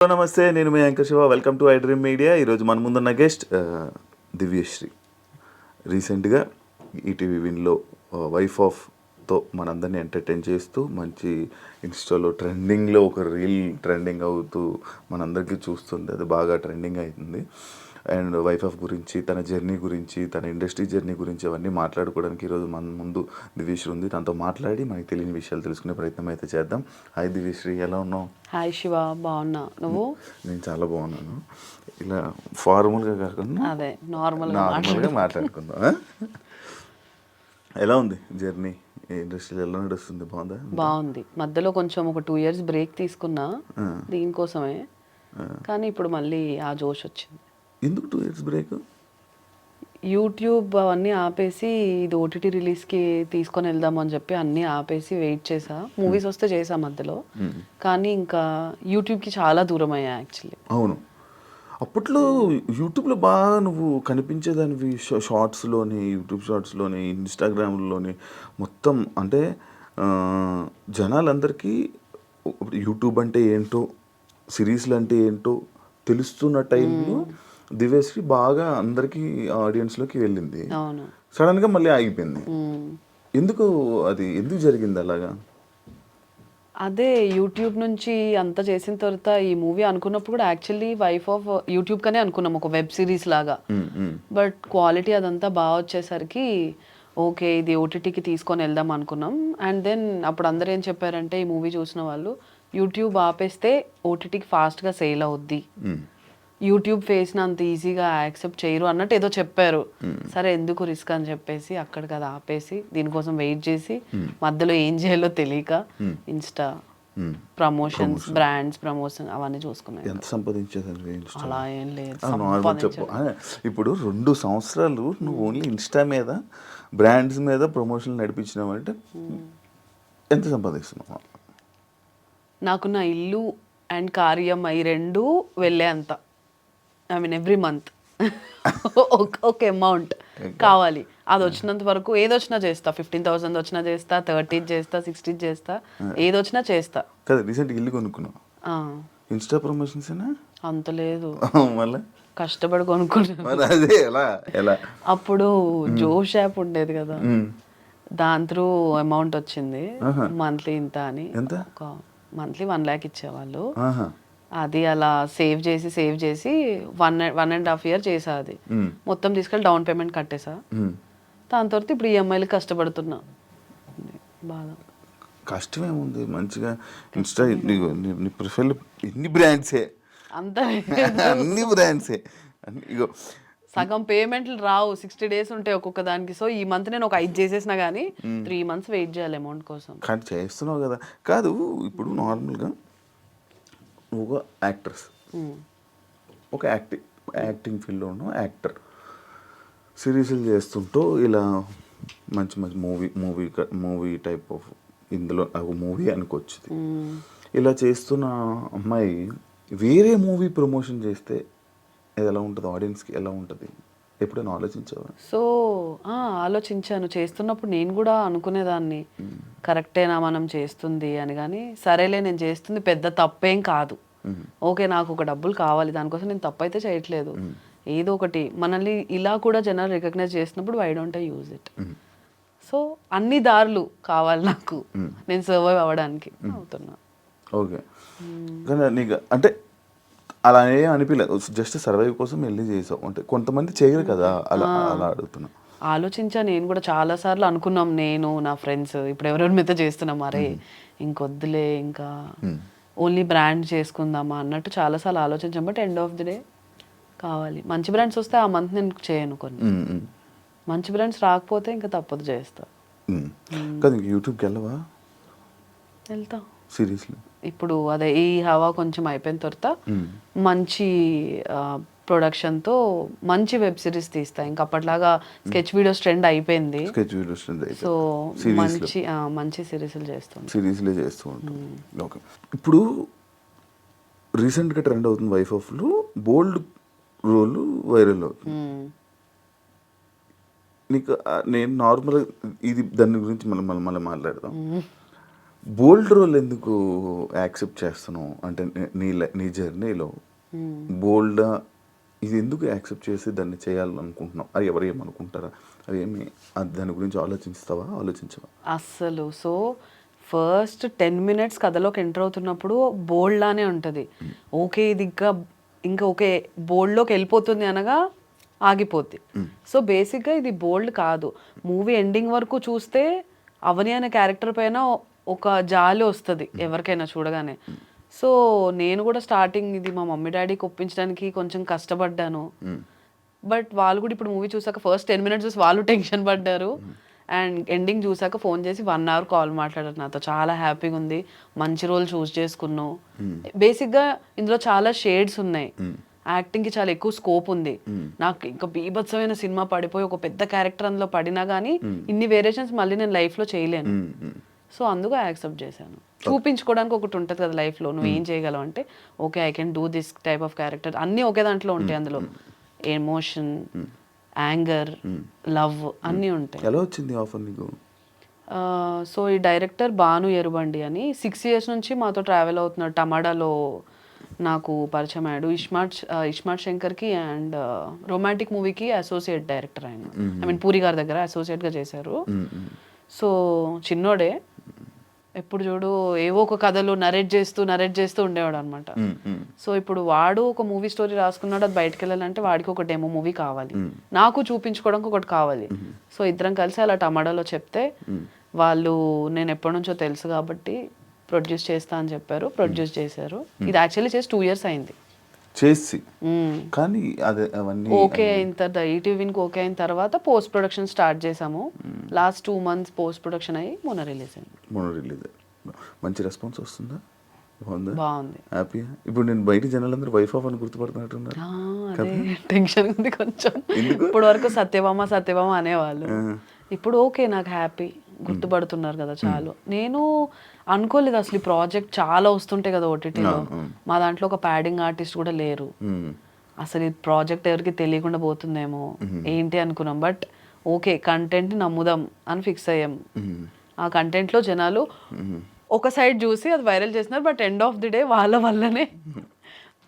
Hello నమస్తే, నేను మీ anchor Shiva. Welcome to iDream media. ఈరోజు మన ముందున్న గెస్ట్ దివ్యశ్రీ. రీసెంట్గా ఈటీవీ విన్లో వైఫ్ ఆఫ్తో మనందరినీ ఎంటర్టైన్ చేస్తూ మంచి ఇన్స్టాలో ట్రెండింగ్లో ఒక రీల్ ట్రెండింగ్ అవుతూ మనందరికీ చూస్తుంది. అది బాగా ట్రెండింగ్ అవుతుంది. అండ్ వైఫ్ ఆఫ్ గురించి, తన జర్నీ గురించి, తన ఇండస్ట్రీ జర్నీ గురించి అవన్నీ మాట్లాడుకోవడానికి ఈరోజు మన ముందు దివ్యశ్రీ ఉంది. తనతో మాట్లాడి మనకి తెలియని విషయాలు తెలుసుకునే ప్రయత్నం అయితే చేద్దాం. హాయ్ దివ్యశ్రీ, ఎలా ఉన్నావు? హాయ్ శివ, బాగున్నా. నేను చాలా బాగున్నాను. ఇలా ఫార్మల్గా కాకుండా అదే నార్మల్గా మాట్లాడుకుందాం. ఎలా ఉంది జర్నీ? ఇండస్ట్రీలో ఎలా నడుస్తుంది? బాగుంది. మధ్యలో కొంచెం ఒక 2 years బ్రేక్ తీసుకున్నా దీనికోసమే, కానీ ఇప్పుడు మళ్ళీ ఆ జోష్ వచ్చింది. ఎందుకు 2 years బ్రేక్? యూట్యూబ్ అవన్నీ ఆపేసి ఇది ఓటీటీ రిలీజ్కి తీసుకొని వెళ్దామని చెప్పి అన్నీ ఆపేసి వెయిట్ చేసా. మూవీస్ వస్తే చేసా మధ్యలో, కానీ ఇంకా యూట్యూబ్కి చాలా దూరం అయ్యా యాక్చువల్లీ. అవును, అప్పట్లో యూట్యూబ్లో బాగా నువ్వు కనిపించేదానివి. షార్ట్స్లోని, యూట్యూబ్ షార్ట్స్లోని, ఇన్స్టాగ్రామ్లోని మొత్తం. అంటే జనాలందరికీ యూట్యూబ్ అంటే ఏంటో, సిరీస్లు అంటే ఏంటో తెలుస్తున్న టైంలో దివ్యశ్రీ బాగా అందరికీ ఆడియన్స్లోకి వెళ్ళింది. సడన్గా మళ్ళీ ఆగిపోయింది. ఎందుకు జరిగింది అలాగా? అదే యూట్యూబ్ నుంచి అంత చేసిన తర్వాత ఈ మూవీ అనుకున్నప్పుడు కూడా యాక్చువల్లీ వైఫ్ ఆఫ్ యూట్యూబ్ కనే అనుకున్నాం, ఒక వెబ్ సిరీస్ లాగా. బట్ క్వాలిటీ అదంతా బాగా వచ్చేసరికి ఓకే ఇది ఓటీటీకి తీసుకొని వెళ్దాం అనుకున్నాం. అండ్ దెన్ అప్పుడు అందరూ ఏం చెప్పారంటే, ఈ మూవీ చూసిన వాళ్ళు యూట్యూబ్ ఆపేస్తే ఓటీటీకి ఫాస్ట్గా సేల్ అవుద్ది, యూట్యూబ్ ఫేస్ని అంత ఈజీగా యాక్సెప్ట్ చేయరు అన్నట్టు ఏదో చెప్పారు. సరే ఎందుకు రిస్క్ అని చెప్పేసి అక్కడికి అది ఆపేసి దీనికోసం వెయిట్ చేసి మధ్యలో ఏం చేయాలో తెలియక ఇన్స్టా ప్రమోషన్స్, బ్రాండ్స్ ప్రమోషన్ అవన్నీ చూసుకున్నాను. ఎంత సంపాదించేది? అలా ఏం లేదు. చెప్పు. ఇప్పుడు 2 సంవత్సరాలు నువ్వు ఓన్లీ ఇన్స్టా మీద, బ్రాండ్స్ మీద ప్రమోషన్లు నడిపించినావు అంటే ఎంత సంపాదిస్తున్నావు? నాకు నా ఇల్లు అండ్ కార్యం అవి 2 వెళ్ళే అంత, ఐ మీన్ ఎవ్రీ మంత్ ఒక అమౌంట్ కావాలి. అది వచ్చినంత వరకు ఏదొచ్చినా చేస్తా. 15,000 వచ్చినా చేస్తా, 30 చేస్తా, 60 చేస్తా, ఏదొచ్చినా చేస్తా. కదా రీసెంట్ ఇల్లు కొనుక్కున్నావు, ఇన్స్టా ప్రమోషన్స్ అంత లేదు, మళ్ళీ కష్టపడి కొనుక్కున్నాను. అదే ఎలా అప్పుడు జోష్ యాప్ ఉండేది కదా, దాని త్రూ అమౌంట్ వచ్చింది. మంత్లీ ఇంత అని, ఒక మంత్లీ 1 lakh ఇచ్చేవాళ్ళు. అది అలా సేవ్ చేసి 1.5 year చేసా. అది మొత్తం తీసుకెళ్ళి డౌన్ పేమెంట్ కట్టేసా. దాని తర్వాత ఇప్పుడు ఈఎంఐలు కష్టపడుతున్నా. బాగా కష్టమేముంది, మంచిగా ఇన్స్టా నీ ప్రొఫైల్ ఎన్ని బ్రాండ్సే, అంతా అన్ని బ్రాండ్సే. ఇగో సగం పేమెంట్లు రావు, 60 days ఉంటాయి ఒక్కొక్క దానికి. సో ఈ మంత్ నేను ఒక 5 చేసేసినా కానీ 3 months వెయిట్ చేయాలి అమౌంట్ కోసం. కానీ చేస్తున్నావు కదా. కాదు, ఇప్పుడు నార్మల్గా నువ్వు ఒక యాక్ట్రెస్, ఒక యాక్టింగ్ ఫీల్డ్లో ఉన్న యాక్టర్, సిరీస్లు చేస్తుంటూ ఇలా మంచి మూవీ టైప్ ఆఫ్, ఇందులో ఒక మూవీ అనుకోవచ్చు. ఇలా చేస్తున్న అమ్మాయి వేరే మూవీ ప్రమోషన్ చేస్తే ఎలా ఉంటుంది, ఆడియన్స్కి ఎలా ఉంటుంది? ఎప్పుడైనా ఆలోచించావా? సో ఆలోచించాను. చేస్తున్నప్పుడు నేను కూడా అనుకునేదాన్ని, కరెక్టేనా మనం చేస్తుంది అని. కానీ సరేలే, నేను చేస్తుంది పెద్ద తప్పేం కాదు. ఓకే, నాకు ఒక డబ్బులు కావాలి, దానికోసం నేను తప్పు అయితే చేయట్లేదు. ఏదో ఒకటి మనల్ని ఇలా కూడా జనాలు రికగ్నైజ్ చేసినప్పుడు why don't I use it? So అన్ని దారులు కావాలి నాకు, నేను సర్వైవ్ అవ్వడానికి అవుతున్నా. ఓకే, కానీ నీకు అంటే అలా ఏం అనిపించలేదు, జస్ట్ సర్వైవ్ కోసం వెళ్ళి చేసావు అంటే? కొంతమంది చేయరు కదా, అలా అడుగుతున్నా. ఆలోచించా నేను కూడా చాలాసార్లు అనుకున్నాం, నేను నా ఫ్రెండ్స్ ఇప్పుడు ఎవరెవరి మీద చేస్తున్నాం, అరే ఇంకొద్దులే, ఇంకా ఓన్లీ బ్రాండ్ చేసుకుందామా అన్నట్టు చాలాసార్లు ఆలోచించాం. But end of the day కావాలి, మంచి బ్రాండ్స్ వస్తే ఆ మంత్ నేను చేయను. కొన్ని మంచి బ్రాండ్స్ రాకపోతే ఇంకా తప్పదు, చేస్తా. కదా యూట్యూబ్కి వెళ్ళవా? వెళ్తా సీరియస్లీ. ఇప్పుడు అదే ఈ హవా కొంచెం అయిపోయిన తర్వాత మంచి ప్రొడక్షన్తో మంచి వెబ్ సిరీస్ తీస్తా. ఇంకా అప్పట్లాగా స్కెచ్ వీడియోస్ ట్రెండ్ అయిపోయింది. సో మంచి సిరీస్లు చేస్తూ ఉంటాం. ఓకే, ఇప్పుడు రీసెంట్గా ట్రెండ్ అవుతుంది వైఫ్ ఆఫ్లో బోల్డ్ రోల్ వైరల్ అవుతుంది. నీకు నేను నార్మల్గా ఇది దాని గురించి మళ్ళీ మాట్లాడదాం. బోల్డ్ రోల్ ఎందుకు యాక్సెప్ట్ చేస్తున్నావు అంటే నీ జర్నీలో బోల్డ్ ఇది ఎందుకు యాక్సెప్ట్ చేసి దాన్ని చేయాలనుకుంటున్నావు? అది ఎవరు ఏమనుకుంటారా అది ఏమి దాని గురించి ఆలోచించవా? అస్సలు. సో ఫస్ట్ 10 minutes కథలోకి ఎంటర్ అవుతున్నప్పుడు బోల్డ్ లానే ఉంటుంది. ఓకే ఇది ఇంకా ఓకే బోల్డ్లోకి వెళ్ళిపోతుంది అనగా ఆగిపోద్ది. సో బేసిక్గా ఇది బోల్డ్ కాదు. మూవీ ఎండింగ్ వరకు చూస్తే అవని అనే క్యారెక్టర్ పైన ఒక జాలి వస్తుంది ఎవరికైనా చూడగానే. సో నేను కూడా స్టార్టింగ్ ఇది మా మమ్మీ డాడీకి ఒప్పించడానికి కొంచెం కష్టపడ్డాను. బట్ వాళ్ళు కూడా ఇప్పుడు మూవీ చూసాక ఫస్ట్ 10 minutes చూసి వాళ్ళు టెన్షన్ పడ్డారు. అండ్ ఎండింగ్ చూసాక ఫోన్ చేసి 1 hour కాల్ మాట్లాడారు నాతో. చాలా హ్యాపీగా ఉంది, మంచి రోల్ చూస్ చేసుకున్నావు. బేసిక్గా ఇందులో చాలా షేడ్స్ ఉన్నాయి, యాక్టింగ్కి చాలా ఎక్కువ స్కోప్ ఉంది. నాకు ఇంకా బీభత్సమైన సినిమా పడిపోయి ఒక పెద్ద క్యారెక్టర్ అందులో పడినా కానీ ఇన్ని వేరియేషన్స్ మళ్ళీ నేను లైఫ్లో చేయలేను. సో అందుకు యాక్సెప్ట్ చేశాను. చూపించుకోవడానికి ఒకటి ఉంటుంది కదా లైఫ్లో, నువ్వు ఏం చేయగలవు అంటే okay I can do this type of character. అన్నీ ఒకే దాంట్లో ఉంటాయి. అందులో ఎమోషన్, యాంగర్, లవ్ అన్నీ ఉంటాయి. ఎలా వచ్చింది ఆఫర్ నీకు? సో ఈ డైరెక్టర్ భాను ఎరుబండి అని 6 years నుంచి మాతో ట్రావెల్ అవుతున్నాడు. టమాడాలో నాకు పరిచయం అయ్యాడు. ఇస్మార్ట్ శంకర్కి అండ్ రొమాంటిక్ మూవీకి అసోసియేట్ డైరెక్టర్ ఆయన. ఐ మీన్ పూరి గారి దగ్గర అసోసియేట్గా చేశారు. సో చిన్నోడే, ఎప్పుడు చూడు ఏవో ఒక కథలు నరేట్ చేస్తూ ఉండేవాడు అనమాట. సో ఇప్పుడు వాడు ఒక మూవీ స్టోరీ రాసుకున్నాడు, అది బయటకు వెళ్ళాలంటే వాడికి ఒక డెమో మూవీ కావాలి, నాకు చూపించుకోవడానికి ఒకటి కావాలి. సో ఇద్దరం కలిసి అలా టమాటాలో చెప్తే వాళ్ళు నేను ఎప్పటి నుంచో తెలుసు కాబట్టి ప్రొడ్యూస్ చేస్తా అని చెప్పారు. ప్రొడ్యూస్ చేశారు. ఇది యాక్చువల్లీ చేసి 2 years అయింది చేసి. కానీ అదే అవన్నీ ఓకే అయిన తర్వాత ఈటీవీకి ఓకే అయిన తర్వాత పోస్ట్ ప్రొడక్షన్ స్టార్ట్ చేసాము. లాస్ట్ 2 months పోస్ట్ ప్రొడక్షన్ అయ్యి మొన్న రిలీజ్ అయింది. మంచి రెస్పాన్స్ వస్తుందా? బాగుంది, హ్యాపీ. ఇప్పుడు నేను బయట జనాలందరూ వైఫ్ ఆఫ్ అని గుర్తుపడుతున్నట్టున్నారు. అదే టెన్షన్ ఉంది కొంచెం. ఇప్పుడు వరకు సత్యభామ అనేవాళ్ళు, ఇప్పుడు ఓకే నాకు హ్యాపీ, గుర్తుపడుతున్నారు కదా చాలు. నేను అనుకోలేదు అసలు ఈ ప్రాజెక్ట్ చాలా వస్తుంటాయి కదా ఓటీటీలో. మా దాంట్లో ఒక ప్యాడింగ్ ఆర్టిస్ట్ కూడా లేరు. అసలు ఈ ప్రాజెక్ట్ ఎవరికి తెలియకుండా పోతుందేమో ఏంటి అనుకున్నాం. బట్ ఓకే కంటెంట్ నమ్ముదాం అని ఫిక్స్ అయ్యాం. ఆ కంటెంట్లో జనాలు ఒక సైడ్ చూసి అది వైరల్ చేస్తున్నారు. But end of the day వాళ్ళ వల్లనే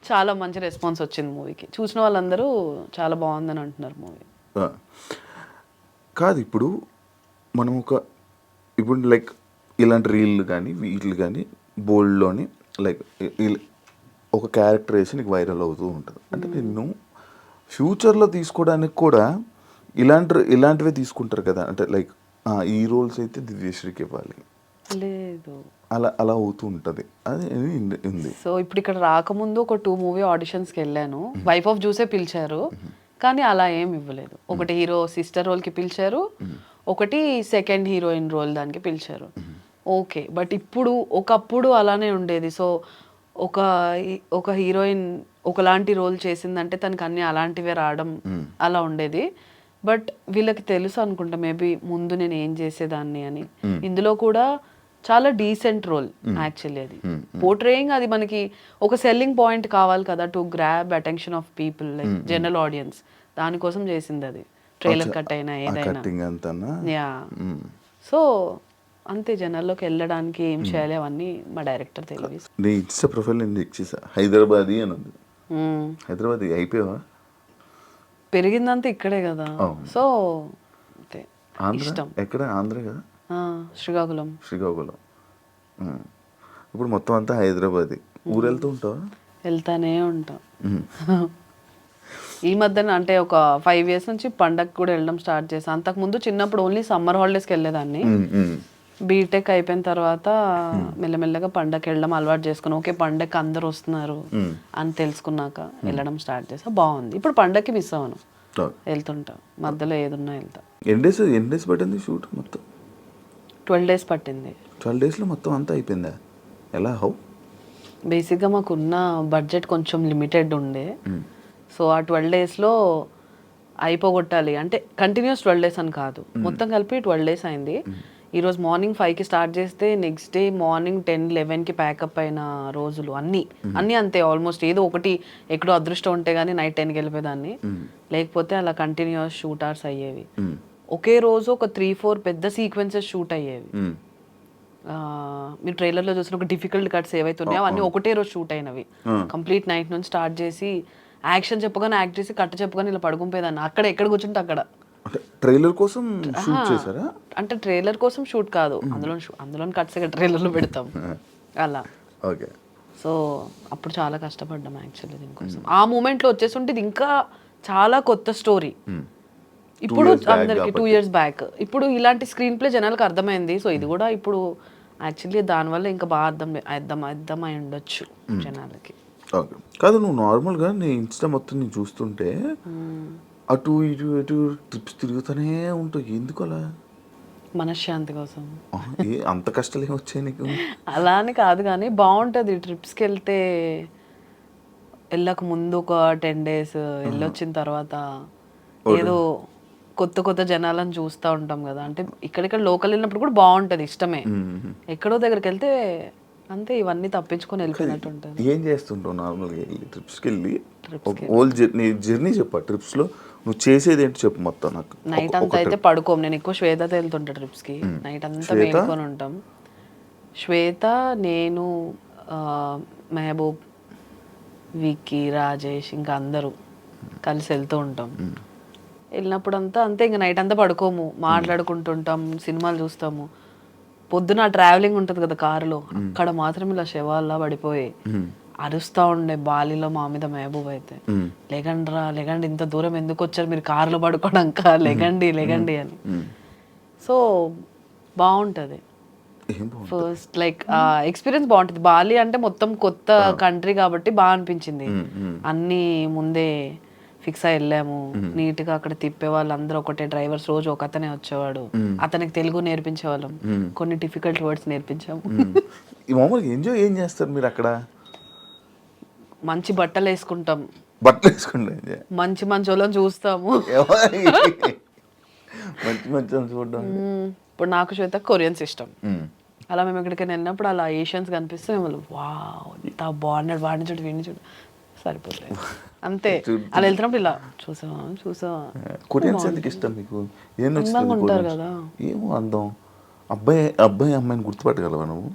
చాలా మంచి రెస్పాన్స్ వచ్చింది మూవీకి. చూసిన వాళ్ళందరూ చాలా బాగుందని అంటున్నారు మూవీ. కాదు ఇప్పుడు మనం ఇప్పుడు లైక్ ఇలాంటి రీళ్ళు కానీ వీటిలు కానీ బోల్డ్లోని లైక్ ఒక క్యారెక్టర్ వేసి నీకు వైరల్ అవుతూ ఉంటుంది. అంటే నిన్ను ఫ్యూచర్లో తీసుకోవడానికి కూడా ఇలాంటివే తీసుకుంటారు కదా. అంటే లైక్ ఈ రోల్స్ అయితే దివ్యశ్రీకి ఇవ్వాలి, లేదు అలా అవుతూ ఉంటుంది. అది ఉంది. సో ఇప్పుడు ఇక్కడ రాకముందు ఒక 2 మూవీ ఆడిషన్స్కి వెళ్ళాను. వైఫ్ ఆఫ్ చూసే పిలిచారు కానీ అలా ఏం ఇవ్వలేదు. ఒకటి హీరో సిస్టర్ రోల్కి పిలిచారు, ఒకటి సెకండ్ హీరోయిన్ రోల్ దానికి పిలిచారు. ఓకే బట్ ఒకప్పుడు అలానే ఉండేది. సో ఒక హీరోయిన్ ఒకలాంటి రోల్ చేసిందంటే తనకి అన్ని అలాంటివే రావడం అలా ఉండేది. బట్ వీళ్ళకి తెలుసు అనుకుంటా మేబీ ముందు నేను ఏం చేసేదాన్ని అని. ఇందులో కూడా చాలా డీసెంట్ రోల్ యాక్చువల్లీ. అది పోర్ట్రేయింగ్ అది మనకి ఒక సెల్లింగ్ పాయింట్ కావాలి కదా to grab attention of people like general audience. దానికోసం చేసింది అది, ట్రైలర్ కట్ అయినా ఏదైనా. యా సో అంతే, జనాల్లోకి వెళ్ళడానికి ఏం చేయాలి అవన్నీ మా డైరెక్టర్ తెలియదు. నీ ఇన్స్టా ప్రొఫైల్ నేను చెక్ చేసా, హైదరాబాదీ అని ఉంది. హైదరాబాద్ అయిపోయావా? పెరిగిందంతా ఇక్కడే కదా. సో అంతే ఇష్టం. ఎక్కడ? ఆంధ్ర కదా. శ్రీకాకుళం. ఇప్పుడు మొత్తం అంతా హైదరాబాద్. ఊరు వెళ్తూ ఉంటావా? వెళ్తానే ఉంటాం. ఈ మధ్యన అంటే ఒక 5 years నుంచి పండగకి కూడా వెళ్ళడం స్టార్ట్ చేశాను. అంతకుముందు చిన్నప్పుడు ఓన్లీ సమ్మర్ హాలిడేస్కి వెళ్ళేదాన్ని. బీటెక్ అయిపోయిన తర్వాత మెల్లమెల్లగా పండగకి వెళ్ళడం అలవాటు చేసుకున్నాను. ఓకే పండగకి అందరు వస్తున్నారు అని తెలుసుకున్నాక వెళ్ళడం స్టార్ట్ చేసా. బాగుంది. ఇప్పుడు పండగకి మిస్ అవ్వను, వెళ్తుంటా. మధ్యలో ఏదున్నా వెళ్తా. ఎన్ని డేస్ పట్టింది షూట్ మొత్తం? 12 days పట్టింది. 12 daysలో మొత్తం అంతా అయిపోయిందా? ఎలా? హౌ? బేసిక్గా మాకున్న బడ్జెట్ కొంచెం లిమిటెడ్ ఉండే. సో ఆ 12 daysలో అయిపోగొట్టాలి అంటే కంటిన్యూస్ 12 days అని కాదు, మొత్తం కలిపి 12 days అయింది. ఈరోజు మార్నింగ్ 5కి స్టార్ట్ చేస్తే నెక్స్ట్ డే మార్నింగ్ 10-11కి ప్యాకప్ అయిన రోజులు అన్నీ అంతే. ఆల్మోస్ట్ ఏదో ఒకటి ఎక్కడో అదృష్టం ఉంటే కానీ నైట్ 10కి వెళ్ళిపోయేదాన్ని, లేకపోతే అలా కంటిన్యూస్ షూట్ అవర్స్ అయ్యేవి. ఒకే రోజు ఒక 3-4 పెద్ద సీక్వెన్సెస్ షూట్ అయ్యేవి. మీరు ట్రైలర్లో చూసిన ఒక డిఫికల్ట్ కట్స్ ఏవైతే ఉన్నాయో అవన్నీ ఒకటే రోజు షూట్ అయినవి. కంప్లీట్ నైట్ నుంచి స్టార్ట్ చేసి యాక్షన్ చెప్పగానే యాక్ట్ చేసి కట్ చెప్పగానే ఇలా పడుకుంపోయేదాన్ని. అక్కడ ఎక్కడ కూర్చుంటే అక్కడ. అంటే ట్రైలర్ కోసం షూట్ చేశారా? అంటే ట్రైలర్ కోసం షూట్ కాదు, అందులో కట్స్ ట్రైలర్లో పెడతాం అలా. ఓకే. సో అప్పుడు చాలా కష్టపడ్డాం యాక్చువల్లీ దీనికోసం. ఆ మూమెంట్లో వచ్చేస్తుంటే ఇది ఇంకా చాలా కొత్త స్టోరీ. ఇప్పుడు అందరికి 2 years బ్యాక్. ఇప్పుడు ఇలాంటి స్క్రీన్ ప్లే జనాలకు అర్థమైంది. సో ఇది కూడా ఇప్పుడు యాక్చువల్లీ దానివల్ల ఇంకా బాగా అర్థమై ఉండొచ్చు జనాలకి. ఓకే. కాదు, నువ్వు నార్మల్గా నీ ఇన్స్టా మొత్తం నేను చూస్తుంటే అటు ఇటు ఇటు ట్రిప్స్ తిరుగుతూనే ఉంటావు, ఎందుకు అలా? మనశ్శాంతి కోసం. అంత కష్టాలు ఏమి వచ్చాయి నీకు? అలా అని కాదు కానీ బాగుంటుంది ట్రిప్స్కి వెళ్తే. వెళ్ళక ముందు ఒక 10 days వెళ్ళొచ్చిన తర్వాత ఏదో కొత్త కొత్త జనాలను చూస్తూ ఉంటాం కదా. అంటే ఇక్కడిక్కడ లోకల్ వెళ్ళినప్పుడు కూడా బాగుంటుంది, ఇష్టమే. ఎక్కడో దగ్గరికి వెళ్తే అంతే ఇవన్నీ తప్పించుకొని వెళ్ళిపోయినట్టు ఉంటుంది. ఏం చేస్తుంటావు నార్మల్గా వెళ్ళి ట్రిప్స్కి వెళ్ళి? ఓల్ జర్నీ చెప్పా, ట్రిప్స్లో నువ్వు చేసేది ఏంటి చెప్పు మొత్తం నాకు. నైట్ అంతా అయితే పడుకోం. నేను ఎక్కువ శ్వేతతో వెళ్తుంటా ట్రిప్స్కి. నైట్ అంతా మేలుకొని ఉంటాం. శ్వేత, నేను, మెహబూబ్, విక్కీ, రాజేష్, ఇంకా అందరూ కలిసి వెళ్తూ ఉంటాం. వెళ్ళినప్పుడు అంతా అంతే, ఇంకా నైట్ అంతా పడుకోము, మాట్లాడుకుంటుంటాం, సినిమాలు చూస్తాము. పొద్దున ట్రావెలింగ్ ఉంటుంది కదా కారులో, అక్కడ మాత్రం ఇలా శవాల్లా పడిపోయి అరుస్తా ఉండే బాలిలో మా మీద మెహబూబ్ అయితే, లెగండ్రా లెగండి, ఇంత దూరం ఎందుకు వచ్చారు మీరు కారులో పడుకోవడాక, లెగండి లెగండి అని. సో బాగుంటుంది. ఫస్ట్ లైక్ ఎక్స్పీరియన్స్ బాగుంటుంది. బాలి అంటే మొత్తం కొత్త కంట్రీ కాబట్టి బాగా అనిపించింది. అన్నీ ముందే ఫిక్స్ అయి వెళ్ళాము. నీట్గా అక్కడ తిప్పే వాళ్ళు అందరూ ఒకటే డ్రైవర్స్, రోజు ఒక అతనే వచ్చేవాడు. అతనికి తెలుగు నేర్పించేవాళ్ళం, కొన్ని డిఫికల్ట్ వర్డ్స్ నేర్పించాము. మామూలుగా ఎంజాయ్ ఏం చేస్తారు మీరు అక్కడ? మంచి బట్టలు వేసుకుంటాం, మంచి మంచి వాళ్ళని చూస్తాము. మంచి మంచి చూడడం. ఇప్పుడు నాకు శ్వేత కొరియన్స్ ఇష్టం. అలా మేము ఎక్కడికైనా వెళ్ళినప్పుడు అలా ఏషియన్స్ కనిపిస్తే మేము వావ్ ఇంత బాగున్నాడు, వాడిని చూడు వీడిని చూడు, సరిపోతుంది అంతే. అలా వెళ్తున్నప్పుడు ఇలా చూసావా. కొరియన్స్ ఎందుకు ఇష్టం మీకు? ఏం ఉంటారు కదా, ఏమో అందం. అబ్బాయి అమ్మాయిని గుర్తుపట్టగలవా నువ్వు?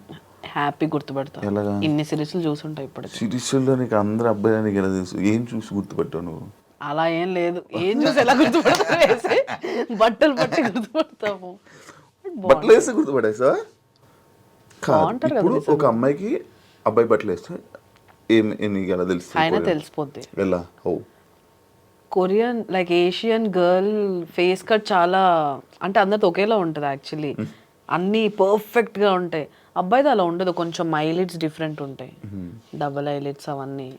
హ్యాపీ గుర్తుపడతావు. ఎలాగా? ఇన్ని సిరీస్లు చూసుంటావు ఇప్పుడు. సిరీస్లో నీకు అందరూ అబ్బాయి నీకు ఎలా తెలుసు? ఏం చూసి గుర్తుపట్టావు నువ్వు? అలా ఏం లేదు, ఏం చూసి ఎలా గుర్తుపడతావు? బట్టలు పట్టి గుర్తుపడతాము. బట్టలు వేస్తే గుర్తుపడేసా? ఇప్పుడు ఒక అమ్మాయికి అబ్బాయి బట్టలు వేస్తే నీకు ఎలా తెలుసు? ఆయన తెలిసిపోద్ది. ఎలా? Korean like Asian girl face cut చాలా అంటే అందరితో ఒకేలా ఉంటుంది యాక్చువల్లీ. అన్నీ పర్ఫెక్ట్గా ఉంటాయి. అబ్బాయిది అలా ఉండదు, కొంచెం ఐలిడ్స్ డిఫరెంట్ ఉంటాయి, డబల్ ఐలిడ్స్ అవన్నీ.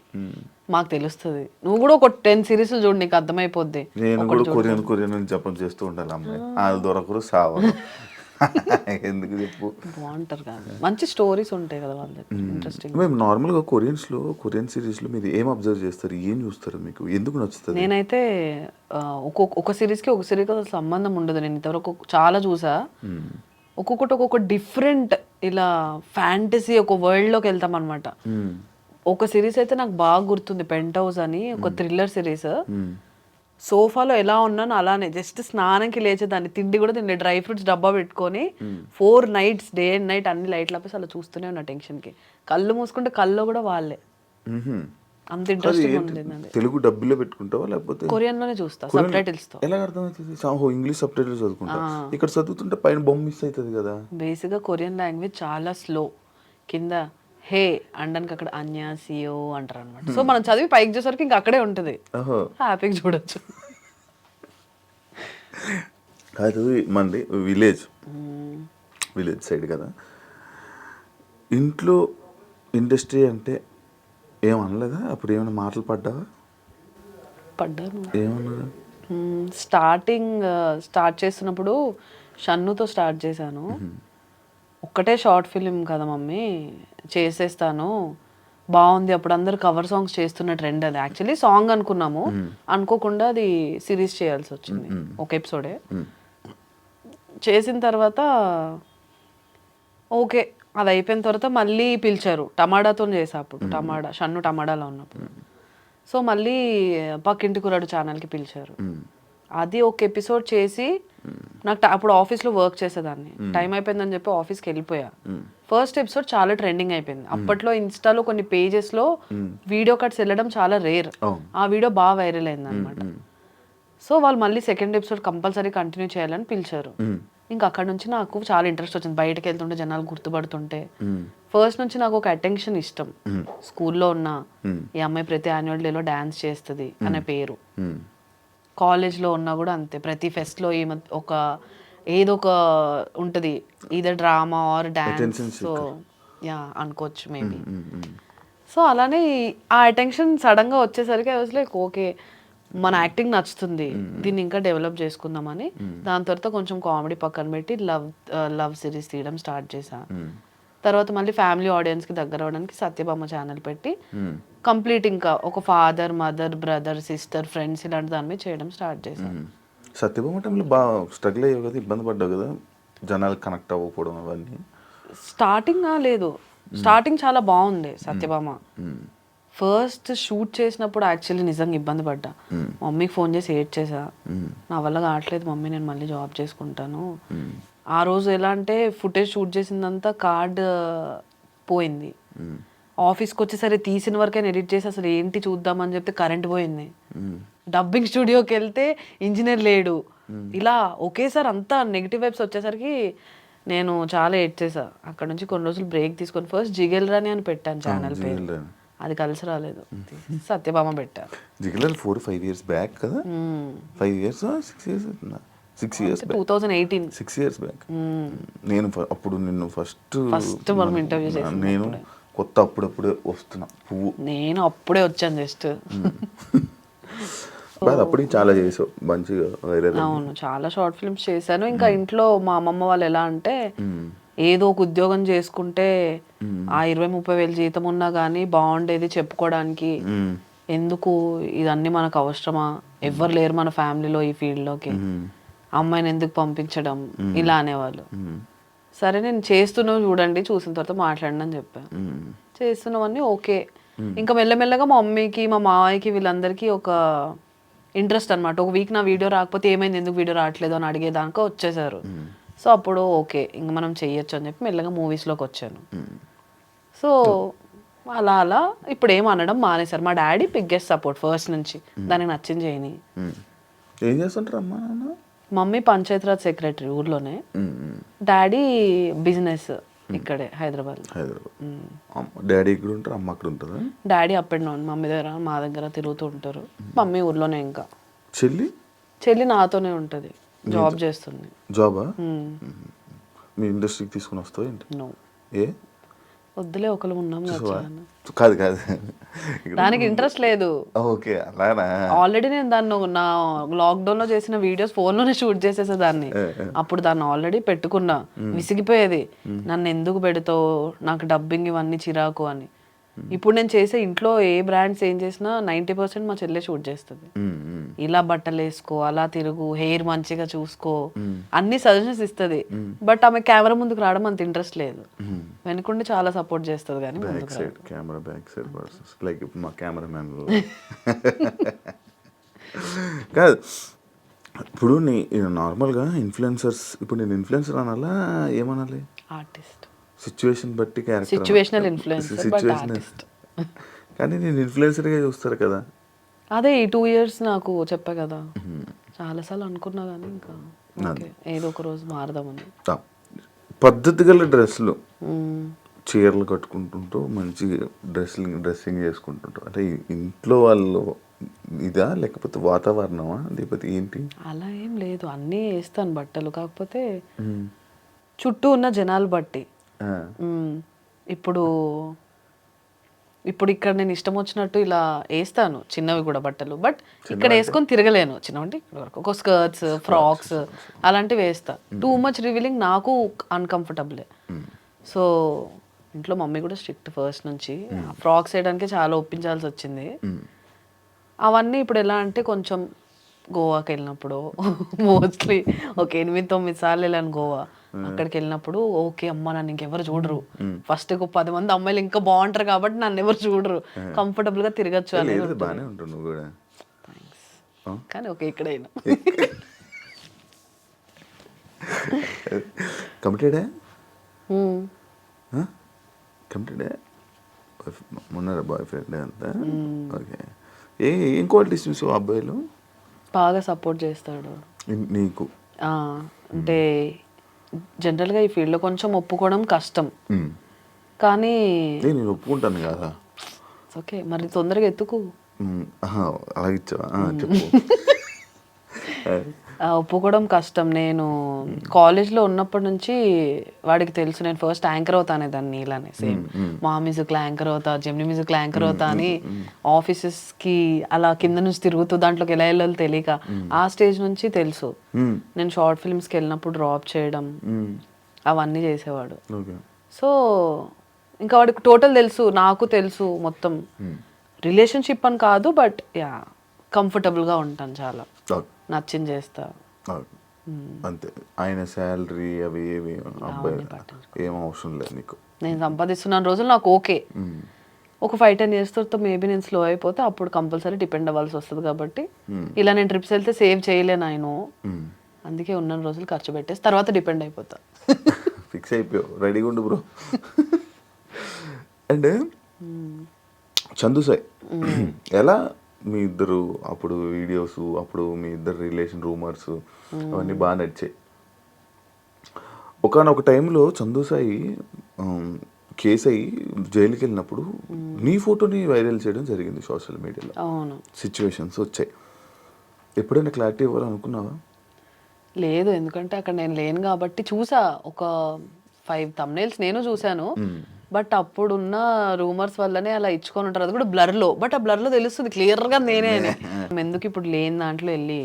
మాకు తెలుస్తుంది. నువ్వు కూడా ఒక 10 series చూడు, నీకు అర్థమైపోద్ది. నేను కూడా కొరియన్ జపం చేస్తూ ఉండాలి. అమ్మాయి అది దొరకరు సావ ఎందుకు చెప్పు. బాగుంటారు కదా, మంచి స్టోరీస్ ఉంటాయి కదా వాళ్ళకి, ఇంట్రెస్టింగ్. మేము నార్మల్గా కొరియన్ సిరీస్లో మీరు ఏం అబ్జర్వ్ చేస్తారు, ఏం చూస్తారు, మీకు ఎందుకు నచ్చుతుంది? నేనైతే ఒక సిరీస్కి ఒక సిరీస్ సంబంధం ఉండదు. నేను ఇంతవరకు చాలా చూసా. ఒక్కొక్కటి ఒక్కొక్క డిఫరెంట్ ఇలా ఫ్యాంటసీ ఒక వరల్డ్లోకి వెళ్తాం అనమాట. ఒక సిరీస్ అయితే నాకు బాగా గుర్తుంది, పెంట్ హౌస్ అని, ఒక థ్రిల్లర్ సిరీస్. సోఫాలో ఎలా ఉన్నాను అలానే జస్ట్ స్నానంకి లేచేదాన్ని, తిండి కూడా తిండి, డ్రై ఫ్రూట్స్ డబ్బా పెట్టుకొని 4 nights డే అండ్ నైట్ అన్ని లైట్లు ఆపేసి అలా చూస్తూనే ఉన్నా టెన్షన్కి. కళ్ళు మూసుకుంటే కళ్ళు కూడా వాళ్ళే, అంత ఇంట్రెస్టింగ్ ఉంటుంది. తెలుగు డబ్బులో పెట్టుకుంటావా లేకపోతే కొరియన్ లోనే చూస్తా సబ్ టైటిల్స్ తో? ఎలా అర్థమవుతుంది? ఇంగ్లీష్ సబ్ టైటిల్స్ చదువుకుంటా, ఇక్కడ చదువుతుంటే పైన బొమ్మ మిస్ అవుతుంది కదా. బేసిక్ గా కొరియన్ లాంగ్వేజ్ చాలా స్లో. కింద హే అనడానికి అక్కడ అన్యాసియో అంటారు అనమాట. సో మనం చదివి పైకి చూసరికి ఇంకా అక్కడే ఉంటుంది, హ్యాపీగా చూడొచ్చు. కాదు, మంది విలేజ్ సైడ్ కదా, ఇంట్లో ఇండస్ట్రీ అంటే ఏమనలేదా? అప్పుడు ఏమైనా మాటలు పడ్డాను. ఏమన్నా? స్టార్ట్ చేస్తున్నప్పుడు షన్నుతో స్టార్ట్ చేశాను. ఒక్కటే షార్ట్ ఫిలిం కదా మమ్మీ, చేసేస్తాను, బాగుంది. అప్పుడు అందరు కవర్ సాంగ్స్ చేస్తున్న ట్రెండ్ అది. యాక్చువల్లీ సాంగ్ అనుకున్నాము, అనుకోకుండా అది సిరీస్ చేయాల్సి వచ్చింది, ఒక ఎపిసోడే. చేసిన తర్వాత ఓకే, అది అయిపోయిన తర్వాత మళ్ళీ పిలిచారు, టమాటాతో చేసా అప్పుడు. షన్ను టమాటాలో ఉన్నప్పుడు. సో మళ్ళీ పక్కింటి కురాడు ఛానల్కి పిలిచారు. అది ఒక ఎపిసోడ్ చేసి నాకు అప్పుడు ఆఫీస్లో వర్క్ చేసేదాన్ని, టైం అయిపోయిందని చెప్పి ఆఫీస్కి వెళ్ళిపోయా. ఫస్ట్ ఎపిసోడ్ చాలా ట్రెండింగ్ అయిపోయింది. అప్పట్లో ఇన్స్టాలో కొన్ని పేజెస్లో వీడియో కట్స్ వెళ్ళడం చాలా రేర్. ఆ వీడియో బాగా వైరల్ అయింది అనమాట. సో వాళ్ళు మళ్ళీ సెకండ్ ఎపిసోడ్ కంపల్సరీ కంటిన్యూ చేయాలని పిలిచారు. ఇంకా అక్కడ నుంచి నాకు చాలా ఇంట్రెస్ట్ వచ్చింది. బయటకు వెళ్తుంటే జనాలు గుర్తుపడుతుంటే ఫస్ట్ నుంచి నాకు ఒక అటెన్షన్ ఇష్టం. స్కూల్లో ఉన్న ఈ అమ్మాయి ప్రతి యాన్యువల్ డేలో డాన్స్ చేస్తుంది అనే పేరు. కాలేజ్లో ఉన్నా కూడా అంతే, ప్రతి ఫెస్ట్లో ఈ ఒక ఏదో ఒక ఉంటుంది, ఇదే drama or dance. So yeah అనుకోవచ్చు మేబీ. సో అలానే ఆ అటెన్షన్ సడన్గా వచ్చేసరికి ఐ వాజ్ లైక్ ఓకే, మన యాక్టింగ్ నచ్చుతుంది, దీన్ని ఇంకా డెవలప్ చేసుకుందామని దాని తర్వాత కొంచెం కామెడీ పక్కన పెట్టి లవ్ సిరీస్ తీయడం స్టార్ట్ చేశా. తర్వాత మళ్ళీ ఫ్యామిలీ ఆడియన్స్కి దగ్గర అవడానికి సత్యభామ ఛానల్ పెట్టి కంప్లీట్ ఇంకా ఒక father mother brother sister friends ఇలాంటి దాని మీద చేయడం స్టార్ట్ చేశాను. సత్యభామ టైంలో బాగా స్ట్రగుల్ అయ్యావు కదా, ఇబ్బంది పడ్డావు కదా, జనాలు కనెక్ట్ అవ్వకపోవడం అవన్నీ. స్టార్టింగ్ చాలా బాగుంది సత్యభామ. ఫస్ట్ షూట్ చేసినప్పుడు యాక్చువల్లీ నిజంగా ఇబ్బంది పడ్డా. మమ్మీకి ఫోన్ చేసి ఏడ్ చేసా, నా వల్ల కావట్లేదు మమ్మీ, నేను మళ్ళీ జాబ్ చేసుకుంటాను. ఆ రోజు ఎలా అంటే ఫుటేజ్ షూట్ చేసిందంతా కార్డ్ పోయింది. ఆఫీస్కి వచ్చేసరి తీసిన వరకే ఎడిట్ చేసి అసలు ఏంటి చూద్దామని చెప్తే కరెంట్ పోయింది. డబ్బింగ్ స్టూడియోకి వెళ్తే ఇంజనీర్ లేడు. ఇలా ఒకేసారి అంతా నెగిటివ్ వైబ్స్ వచ్చేసరికి నేను చాలా ఏడ్ చేసా. అక్కడ నుంచి కొన్ని రోజులు బ్రేక్ తీసుకొని ఫస్ట్ జిగెల్ రాని అని పెట్టాను ఛానల్ పేరు. అది కలిసి రాలేదు, సత్యభామ పెట్టా. జిగెల్ 4-5 years బ్యాక్ కదా, 5 years 6 years 2018 6 years బ్యాక్. నేను అప్పుడు నిన్ను ఫస్ట్ మనం ఇంటర్వ్యూ చేసాను. నేను కొత్త అప్పుడప్పుడే వస్తున్నా పువ్వు, నేను అప్పుడే వచ్చాను జస్ట్. అప్పటికి చాలా చేసావు మంచిగా వైరల్. అవును, చాలా షార్ట్ ఫిల్మ్స్ చేశాను. ఇంకా ఇంట్లో మా అమ్మమ్మ వాళ్ళు ఎలా అంటే ఏదో ఒక ఉద్యోగం చేసుకుంటే ఆ 20-30 వేలు జీతం ఉన్నా కానీ బాగుండేది చెప్పుకోవడానికి, ఎందుకు ఇదన్నీ మనకు అవసరమా, ఎవ్వరు లేరు మన ఫ్యామిలీలో ఈ ఫీల్డ్లోకి, అమ్మాయిని ఎందుకు పంపించడం, ఇలా అనేవాళ్ళు. సరే నేను చేస్తున్నావు చూడండి, చూసిన తర్వాత మాట్లాడండి అని చెప్పాను. చేస్తున్నామని ఓకే. ఇంకా మెల్లమెల్లగా మా మమ్మీకి మా మావయ్యకి వీళ్ళందరికీ ఒక ఇంట్రెస్ట్ అనమాట. ఒక వీక్ నా వీడియో రాకపోతే ఏమైంది, ఎందుకు వీడియో రావట్లేదు అని అడిగేదాకా వచ్చేసారు. సో అప్పుడు ఓకే ఇంక మనం చెయ్యొచ్చు అని చెప్పి మెల్లగా మూవీస్లోకి వచ్చాను. సో అలా అలా ఇప్పుడు ఏం అనడం మానేశారు. మా డాడీ బిగ్గెస్ట్ సపోర్ట్ ఫస్ట్ నుంచి, దానికి నచ్చింది చేయని. ఏం చేస్తుంటారు అమ్మా నాన్న? మమ్మీ పంచాయతీరాజ్ సెక్రటరీ ఊర్లోనే, డాడీ బిజినెస్ ఇక్కడే హైదరాబాద్. డాడీ ఇక్కడ ఉంటారు, అమ్మ అక్కడ ఉంటుందా? Daddy up and down, mummy దగ్గర మా దగ్గర తిరుగుతూ ఉంటారు. మమ్మీ ఊర్లోనే. ఇంకా చెల్లి నాతోనే ఉంటుంది, జాబ్ చేస్తుంది. జాబా? మీ ఇండస్ట్రీకి తీసుకుని వస్తావు ఏంటి? నో, ఏ వద్దులే, ఒకరు ఉన్నాం కాదు కాదు, దానికి ఇంట్రెస్ట్ లేదు. ఓకే అలానా? ఆల్రెడీ నేను దాన్ని నా లాక్డౌన్ లో చేసిన వీడియోస్ ఫోన్ లోనే షూట్ చేసేసేదాన్ని. అప్పుడు దాన్ని ఆల్రెడీ పెట్టుకున్నా, విసిగిపోయేది, నన్ను ఎందుకు పెడతావు, నాకు డబ్బింగ్ ఇవన్నీ చిరాకు అని. ఇప్పుడు నేను చేసే ఇంట్లో ఏ బ్రాండ్స్ ఏం చేసినా 90% మా చెల్లె షూట్ చేస్తుంది. ఇలా బట్టలు వేసుకో, అలా తిరుగు, హెయిర్ మంచిగా చూసుకో, అన్ని సజెషన్స్ ఇస్తుంది. బట్ ఆమె కెమెరా ముందుకు రావడం అంత ఇంట్రెస్ట్ లేదు. వెనుకుండి చాలా సపోర్ట్ చేస్తుంది కానీ camera back side versus like మా కెమెరామెన్ కాదు. ఇప్పుడు నార్మల్గా ఇన్ఫ్లుయెన్సర్స్, ఇప్పుడు నేను ఇన్ఫ్లుయెన్సర్ అనాలా ఏమనాలి? ఆర్టిస్ట్. సిచ్యువేషన్ బట్టి character, situational influencer but artist. కానీ నేను ఇన్ఫ్లుయెన్సర్గా చూస్తారు కదా. అదే ఈ 2 years నాకు చెప్పా కదా, చాలాసార్లు అనుకున్నా కానీ ఇంకా ఏదో ఒక రోజు మారదామని. పద్ధతి గల డ్రెస్సులు, చీరలు కట్టుకుంటుంటూ మంచి డ్రెస్సింగ్ చేసుకుంటుంటూ, అంటే ఇంట్లో వాళ్ళు ఇదా లేకపోతే వాతావరణమా లేకపోతే ఏంటి? అలా ఏం లేదు, అన్నీ వేస్తాను బట్టలు, కాకపోతే చుట్టూ ఉన్న జనాలు బట్టి. ఇప్పుడు ఇక్కడ నేను ఇష్టం వచ్చినట్టు ఇలా వేస్తాను చిన్నవి కూడా బట్టలు, బట్ ఇక్కడ వేసుకొని తిరగలేను. చిన్నవంటే ఒక స్కర్ట్స్ ఫ్రాక్స్ అలాంటివి వేస్తా. టూ మచ్ రివీలింగ్ నాకు అన్కంఫర్టబులే. సో ఇంట్లో మమ్మీ కూడా స్ట్రిక్ట్ ఫస్ట్ నుంచి, ఫ్రాక్స్ వేయడానికి చాలా ఒప్పించాల్సి వచ్చింది. అవన్నీ ఇప్పుడు ఎలా అంటే కొంచెం గోవాకి వెళ్ళినప్పుడు మోస్ట్లీ ఒక 8-9 సార్లు వెళ్ళాను గోవా. అక్కడికి వెళ్ళినప్పుడు ఓకే అమ్మ నన్ను ఇంకెవరు చూడరు, ఫస్ట్ 10 మంది అమ్మాయిలు ఇంకా బాగుంటారు కాబట్టి నన్ను ఎవరు చూడరు, కంఫర్టబుల్ గా తిరగచ్చు అనేది. కానీ ఓకే ఇక్కడైనా కమిటెడే మ్మ్. కమిటెడే మొన్న బాయ్ ఫ్రెండ్ అంతా ఓకే. ఏం క్వాలిటీస్ చూసావు అబ్బాయిలు బాగా సపోర్ట్ చేస్తాడు. నీకు? అంటే జనరల్గా ఈ ఫీల్డ్లో కొంచెం ఒప్పుకోవడం కష్టం, కానీ నేను ఒప్పుకుంటాను కదా. ఓకే, మరి తొందరగా ఎత్తుకు. అలా ఇచ్చావా? చెప్పు. ఒప్పుకోవడం కష్టం. నేను కాలేజ్లో ఉన్నప్పటి నుంచి వాడికి తెలుసు నేను ఫస్ట్ యాంకర్ అవుతానే దాన్ని ఇలానే సేమ్ మా మ్యూజిక్లో యాంకర్ అవుతా, జెమిని మ్యూజిక్లో యాంకర్ అవుతా అని ఆఫీసెస్కి అలా కింద నుంచి తిరుగుతూ దాంట్లోకి ఎలా వెళ్ళాలో తెలియక ఆ స్టేజ్ నుంచి తెలుసు. నేను షార్ట్ ఫిల్మ్స్కి వెళ్ళినప్పుడు డ్రాప్ చేయడం అవన్నీ చేసేవాడు. సో ఇంకా వాడికి టోటల్ తెలుసు, నాకు తెలుసు మొత్తం. రిలేషన్షిప్ అని కాదు, బట్ యా కంఫర్టబుల్గా ఉంటాను, చాలా నచ్చింది చేస్తా అంతే. ఆయన శాలరీ అవి ఏవి అబ్బాయి ఏం అవసరం లేదు నీకు. నేను సంపాదిస్తున్న రోజులు నాకు ఓకే. ఒక 5-10 years తర్వాత మేబీ నేను స్లో అయిపోతే అప్పుడు కంపల్సరీ డిపెండ్ అవ్వాల్సి వస్తుంది. కాబట్టి ఇలా నేను ట్రిప్స్ వెళ్తే సేవ్ చేయలేను ఆయన, అందుకే ఉన్న రోజులు ఖర్చు పెట్టేసి తర్వాత డిపెండ్ అయిపోతా. ఫిక్స్ అయిపోయావు, రెడీగా ఉండు బ్రో. అండ్ చందు సాయి ఎలా మీ ఇద్దరు అప్పుడు వీడియోస్, అప్పుడు మీ ఇద్దరు రిలేషన్ రూమర్స్ అవన్నీ బాగా నడిచాయి. ఒకనొక టైంలో చందు సాయి కేసు అయ్యి జైలుకి వెళ్ళినప్పుడు నీ ఫోటోని వైరల్ చేయడం జరిగింది సోషల్ మీడియాలో. అవును, సిచ్యువేషన్స్ వచ్చాయి. ఎప్పుడైనా క్లారిటీ ఇవ్వాలనుకున్నావా? లేదు, ఎందుకంటే అక్కడ నేను లేను కాబట్టి. చూసా ఒక 5 thumbnails నేను చూశాను, బట్ అప్పుడున్న రూమర్స్ వల్లనే అలా ఇచ్చుకొని ఉంటారు. అది కూడా బ్లర్లో, బట్ ఆ బ్లర్లో తెలుస్తుంది క్లియర్గా నేనే అని. ఎందుకు ఇప్పుడు లేని దాంట్లో వెళ్ళి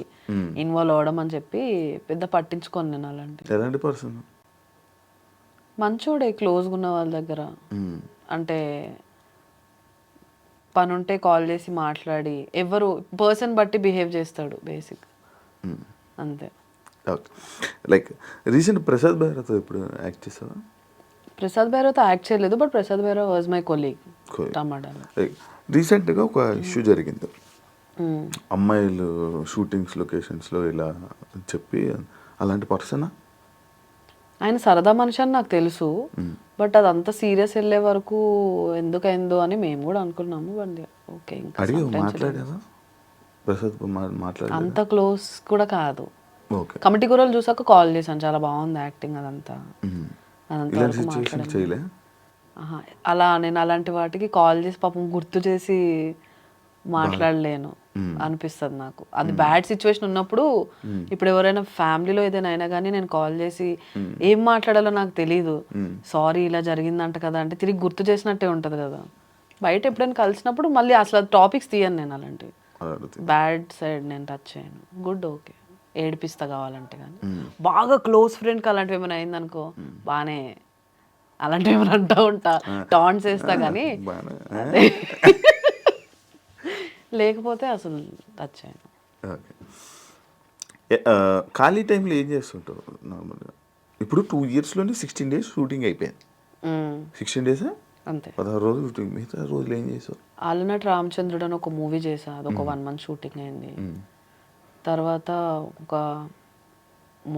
ఇన్వాల్వ్ అవ్వడం అని చెప్పి పెద్ద పట్టించుకోను నేను అలాంటి. ఎలాంటి పర్సన్? మంచోడే, క్లోజ్గా ఉన్న వాళ్ళ దగ్గర. అంటే పని ఉంటే కాల్ చేసి మాట్లాడి, ఎవరు పర్సన్ బట్టి బిహేవ్ చేస్తాడు బేసిక్, అంతే. లైక్ రీసెంట్ ప్రసాద్ బైరాతో ఇప్పుడు యాక్ట్ చేసావా? ప్రసాద్ బైరాతో యాక్ట్ చేయలేదు, but Prasad Baira was my colleague టమాటాలో. రీసెంట్గా ఒక ఇష్యూ జరిగింది, అమ్మాయిలు షూటింగ్స్ లొకేషన్స్లో ఇలా చెప్పి, అలాంటి పర్సనా? ఆయన సరదా మనిషి అని నాకు తెలుసు, బట్ అదంతా సీరియస్ వెళ్ళే వరకు ఎందుకైందో అని మేము కూడా అనుకున్నాము. బట్ ఓకే, మాట్లాడేదా ప్రసాద్? అంత క్లోజ్ కూడా కాదు. ఓకే, కమిటీ కూరలు చూసాక కాల్ చేశాను, చాలా బాగుంది యాక్టింగ్ అదంతా. అలా నేను అలాంటి వాటికి కాల్ చేసి పాపం గుర్తు చేసి మాట్లాడలేను అనిపిస్తుంది నాకు. అది బ్యాడ్ సిచ్యువేషన్ ఉన్నప్పుడు. ఇప్పుడు ఎవరైనా ఫ్యామిలీలో ఏదైనా అయినా కానీ నేను కాల్ చేసి ఏం మాట్లాడాలో నాకు తెలీదు, సారీ ఇలా జరిగిందంట కదా అంటే తిరిగి గుర్తు చేసినట్టే ఉంటుంది కదా. బయట ఎప్పుడైనా కలిసినప్పుడు మళ్ళీ అసలు టాపిక్స్ తీయను నేను, అలాంటివి బ్యాడ్ సైడ్ నేను టచ్ చేయను. గుడ్ ఓకే, ఏడిపిస్తా కావాలంటే, కానీ బాగా క్లోజ్ ఫ్రెండ్కి అలాంటివి ఏమైనా అయిందనుకో బాగానే అలాంటివి ఏమైనా అంటూ ఉంటా, టాంట్స్ వేస్తా, కానీ లేకపోతే అసలు టచ్ చేయను. ఖాళీ టైంలో ఏం చేస్తుంటావు నార్మల్గా? ఇప్పుడు 2 yearsలోనే 16 days షూటింగ్ అయిపోయింది. 16 days అంతే, 16 రోజులు షూటింగ్. మిగతా రోజులు ఏం చేసావు? ఆలనాటి రామచంద్రుడు అని ఒక మూవీ చేసా, అదొక 1 month షూటింగ్ అయింది. తర్వాత ఒక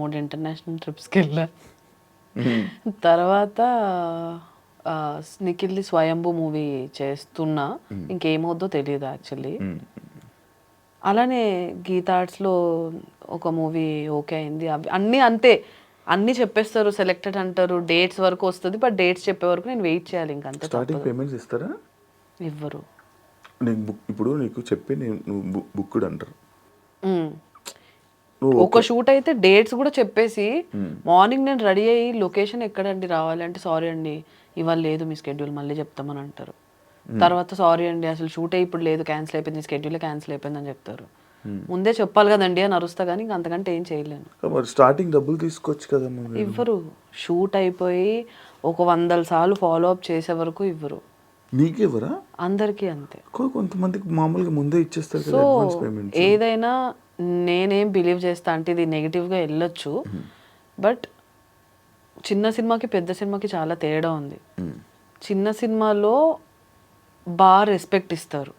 3 international ట్రిప్స్కి వెళ్ళా. తర్వాత నిఖిల్ది స్వయంభూ మూవీ చేస్తున్నా, ఇంకేమవుద్దో తెలియదు యాక్చువల్లీ. అలానే గీతా ఆర్ట్స్లో ఒక మూవీ ఓకే అయింది. అవి అన్నీ అంతే, అన్నీ చెప్పేస్తారు, సెలెక్టెడ్ అంటారు, డేట్స్ వరకు వస్తుంది, బట్ డేట్స్ చెప్పే వరకు నేను వెయిట్ చేయాలి. ఇంకంతే. స్టార్టింగ్ పేమెంట్స్ ఇస్తారా? ఇవ్వరు. ఇప్పుడు నీకు చెప్పి నువ్వు బుక్డ్ అంటారు. ఒక షూట్ అయితే డేట్స్ కూడా చెప్పేసి మార్నింగ్ నేను రెడీ అయ్యి లొకేషన్ ఎక్కడండి రావాలి అంటే, సారీ అండి ఇవాళ లేదు మీ స్కెడ్యూల్, మళ్ళీ చెప్తామని అంటారు. తర్వాత సారీ అండి అసలు షూటే ఇప్పుడు లేదు, క్యాన్సిల్ అయిపోయింది, స్కెడ్యూల్ క్యాన్సిల్ అయిపోయింది అని చెప్తారు. ముందే చెప్పాలి కదండి అని అరుస్తా, కానీ ఇంక అంతకంటే ఏం చేయలేను. స్టార్టింగ్ డబ్బులు తీసుకోవచ్చు కదా. ఇవ్వరు. షూట్ అయిపోయి ఒక 100 సార్లు ఫాలో అప్ చేసే వరకు ఇవ్వరు. నీకు ఇవ్వరా? అందరికీ అంతే. కొంతమందికి మామూలుగా ముందే ఇచ్చేస్తారు. సో ఏదైనా నేనేం బిలీవ్ చేస్తా అంటే, ఇది నెగిటివ్గా వెళ్ళొచ్చు, బట్ చిన్న సినిమాకి పెద్ద సినిమాకి చాలా తేడా ఉంది. చిన్న సినిమాలో బాగా రెస్పెక్ట్ ఇస్తారు,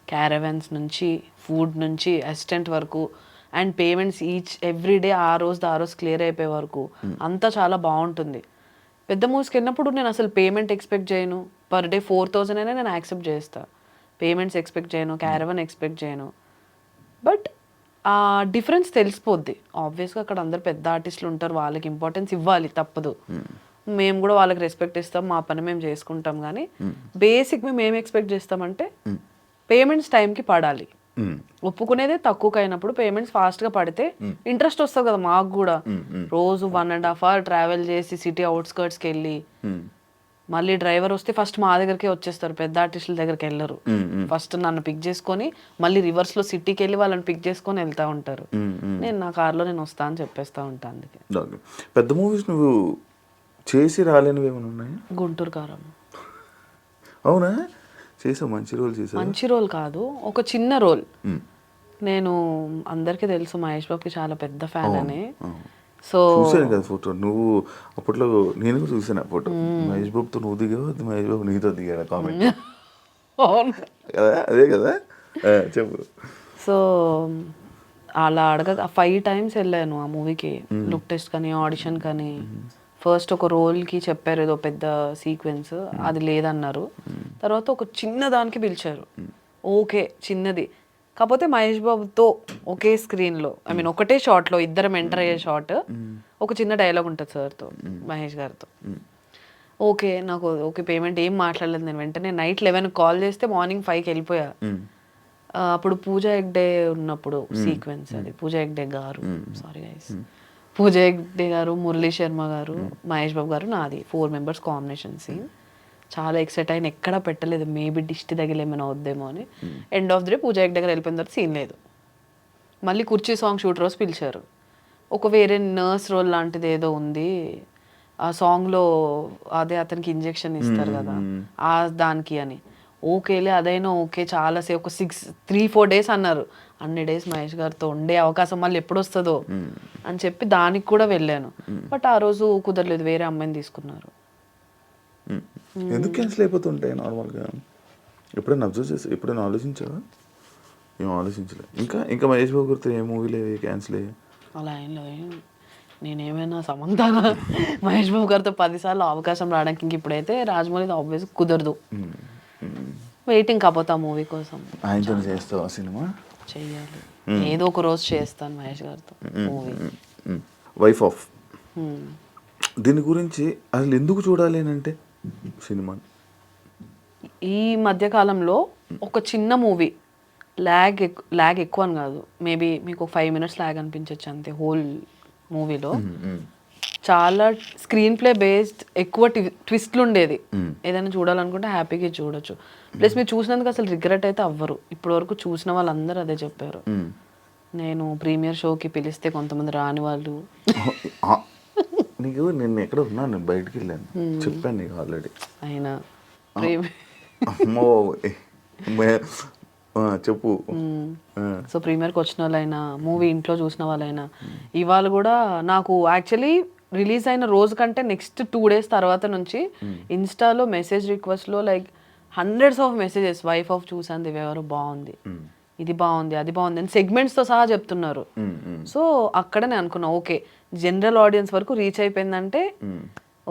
క్యారవాన్స్ నుంచి ఫుడ్ నుంచి అసిస్టెంట్ వరకు అండ్ పేమెంట్స్ ఎవ్రీ డే ఆ రోజు క్లియర్ అయిపోయే వరకు అంతా చాలా బాగుంటుంది. పెద్ద మూవీస్కి వెళ్ళినప్పుడు నేను అసలు పేమెంట్ ఎక్స్పెక్ట్ చేయను, పర్ డే 4,000 అయినా నేను యాక్సెప్ట్ చేస్తా. పేమెంట్స్ ఎక్స్పెక్ట్ చేయను, క్యారవన్ ఎక్స్పెక్ట్ చేయను. బట్ ఆ డిఫరెన్స్ తెలిసిపోద్ది ఆబ్వియస్గా. అక్కడ అందరు పెద్ద ఆర్టిస్టులు ఉంటారు, వాళ్ళకి ఇంపార్టెన్స్ ఇవ్వాలి, తప్పదు. మేము కూడా వాళ్ళకి రెస్పెక్ట్ ఇస్తాం, మా పని మేము చేసుకుంటాం. కానీ బేసిక్ మేము ఏం ఎక్స్పెక్ట్ చేస్తామంటే పేమెంట్స్ టైంకి పడాలి. ఒప్పుకునేదే తక్కువకి అయినప్పుడు పేమెంట్స్ ఫాస్ట్గా పడితే ఇంట్రెస్ట్ వస్తుంది కదా మాకు కూడా. రోజు 1.5 hour ట్రావెల్ చేసి సిటీ అవుట్స్కర్ట్స్కి వెళ్ళి మళ్ళీ డ్రైవర్ వస్తే ఫస్ట్ మా దగ్గరికే వచ్చేస్తారు, పెద్ద ఆర్టిస్టుల దగ్గరికి వెళ్ళరు. ఫస్ట్ నన్ను పిక్ చేసుకొని మళ్ళీ రివర్స్లో సిటీకి వెళ్ళి వాళ్ళని పిక్ చేసుకొని వెళ్తూ ఉంటారు. నేను నా కార్లో నేను వస్తా అని చెప్పేస్తూ ఉంటాను. అందుకే పెద్ద మూవీస్ నువ్వు చేసి రాలేనివి ఏమైనా ఉన్నాయా? గుంటూరు కారం. అవునా? చేసావు, మంచి రోల్ చేసావు. మంచి రోల్ కాదు, ఒక చిన్న రోల్. నేను అందరికీ తెలుసు మహేష్ బాబుకి చాలా పెద్ద ఫ్యాన్ అని. సో చూసాను కదా ఫోటో, నువ్వు అప్పట్లో నేను కూడా చూసాను ఆ ఫోటో. మహేష్ బాబుతో నువ్వు దిగావు, మహేష్ బాబు నీతో దిగాడు కామెంట్ కదా, అదే కదా, చెప్పు. సో అలా 5 times వెళ్ళాను ఆ మూవీకి, లుక్ టెస్ట్ కానీ ఆడిషన్ కానీ. ఫస్ట్ ఒక రోల్కి చెప్పారు ఏదో పెద్ద సీక్వెన్స్, అది లేదన్నారు. తర్వాత ఒక చిన్న దానికి పిలిచారు, ఓకే చిన్నది, కాకపోతే మహేష్ బాబుతో ఒకే స్క్రీన్లో, ఐ మీన్ ఒకటే షాట్లో ఇద్దరం ఎంటర్ అయ్యే షాట్, ఒక చిన్న డైలాగ్ ఉంటుంది సార్తో, మహేష్ గారితో. ఓకే నాకు ఓకే, పేమెంట్ ఏం మాట్లాడలేదు నేను. వెంటనే నైట్ 11 కాల్ చేస్తే మార్నింగ్ 5కి వెళ్ళిపోయా. అప్పుడు పూజా హెగ్డే ఉన్నప్పుడు సీక్వెన్స్ అది. పూజా హెగ్డే గారు, సారీ గైస్, పూజా హెగ్డే గారు, మురళీ శర్మ గారు, మహేష్ బాబు గారు, నాది 4 members కాంబినేషన్ సీన్. చాలా ఎక్సైట్ అయిన, ఎక్కడా పెట్టలేదు, మేబీ దిష్టి తగిలి ఏమైనా వద్దేమో అని. End of the day Pooja Hegde గారు వెళ్ళిపోయిన తర్వాత సీన్ లేదు. మళ్ళీ కుర్చీ సాంగ్ షూట్ రోజు పిలిచారు, ఒక వేరే నర్స్ రోల్ లాంటిది ఏదో ఉంది ఆ సాంగ్లో, అదే అతనికి ఇంజెక్షన్ ఇస్తారు కదా ఆ దానికి అని. ఓకేలే అదైనా ఓకే, చాలాసేపు ఒక 3-4 days అన్నారు. అన్ని డేస్ మహేష్ గారితో ఉండే అవకాశం మళ్ళీ ఎప్పుడు వస్తుందో అని చెప్పి దానికి కూడా వెళ్ళాను. బట్ ఆ రోజు కుదరలేదు, వేరే అమ్మాయిని తీసుకున్నారు. ఎందుకు క్యాన్సిల్ అయిపోతుంటాయి నార్మల్గా? ఎప్పుడైనా అబ్జర్వ్ చేసి ఎప్పుడైనా ఆలోచించావా? ఏం ఆలోచించలేదు. ఇంకా మహేష్ బాబు గారితో ఏ మూవీలు క్యాన్సిల్ అయ్యాయి? అలా ఏం లేదు. నేనేమైనా సమంతానా మహేష్ బాబు గారితో 10 సార్లు అవకాశం రావడానికి, ఇంక ఇప్పుడైతే రాజమౌళి ఆబ్వియస్ కుదరదు. వెయిటింగ్ కాకపోతే ఆ మూవీ కోసం. ఆయనతో చేస్తావా సినిమా? చెయ్యాలి, ఏదో ఒక రోజు చేస్తాను మహేష్ గారితో మూవీ. వైఫ్ ఆఫ్, దీని గురించి అసలు ఎందుకు చూడాలి అని అంటే సినిమా? ఈ మధ్యకాలంలో ఒక చిన్న మూవీ ల్యాగ్ ఎక్కువ అని కాదు, మేబీ మీకు 5 minutes ల్యాగ్ అనిపించవచ్చు అంతే. హోల్ మూవీలో చాలా స్క్రీన్ ప్లే బేస్డ్, ఎక్కువ ట్విస్ట్లు ఉండేది. ఏదైనా చూడాలనుకుంటే హ్యాపీగా చూడొచ్చు. ప్లస్ మీరు చూసినందుకు అసలు రిగ్రెట్ అయితే అవ్వరు. ఇప్పటి వరకు చూసిన వాళ్ళందరూ అదే చెప్పారు. నేను ప్రీమియర్ షోకి పిలిస్తే కొంతమంది రాని వాళ్ళు, నీకు నేను ఎక్కడ ఉన్నాను, నేను బయటికి వెళ్ళాను, చెప్పాను నీకు ఆల్రెడీ. అయినా అమ్మో చెప్పు. సో ప్రీమియర్కి వచ్చిన వాళ్ళైనా, మూవీ ఇంట్లో చూసిన వాళ్ళైనా, ఇవాళ కూడా నాకు యాక్చువల్లీ రిలీజ్ అయిన రోజు కంటే నెక్స్ట్ 2 days తర్వాత నుంచి ఇన్స్టాలో మెసేజ్ రిక్వెస్ట్లో like hundreds of messages, wife of చూసాను దివ్యగారు బాగుంది, ఇది బాగుంది, అది బాగుంది అని సెగ్మెంట్స్తో సహా చెప్తున్నారు. సో అక్కడ నేను అనుకున్నా ఓకే, జనరల్ ఆడియన్స్ వరకు రీచ్ అయిపోయిందంటే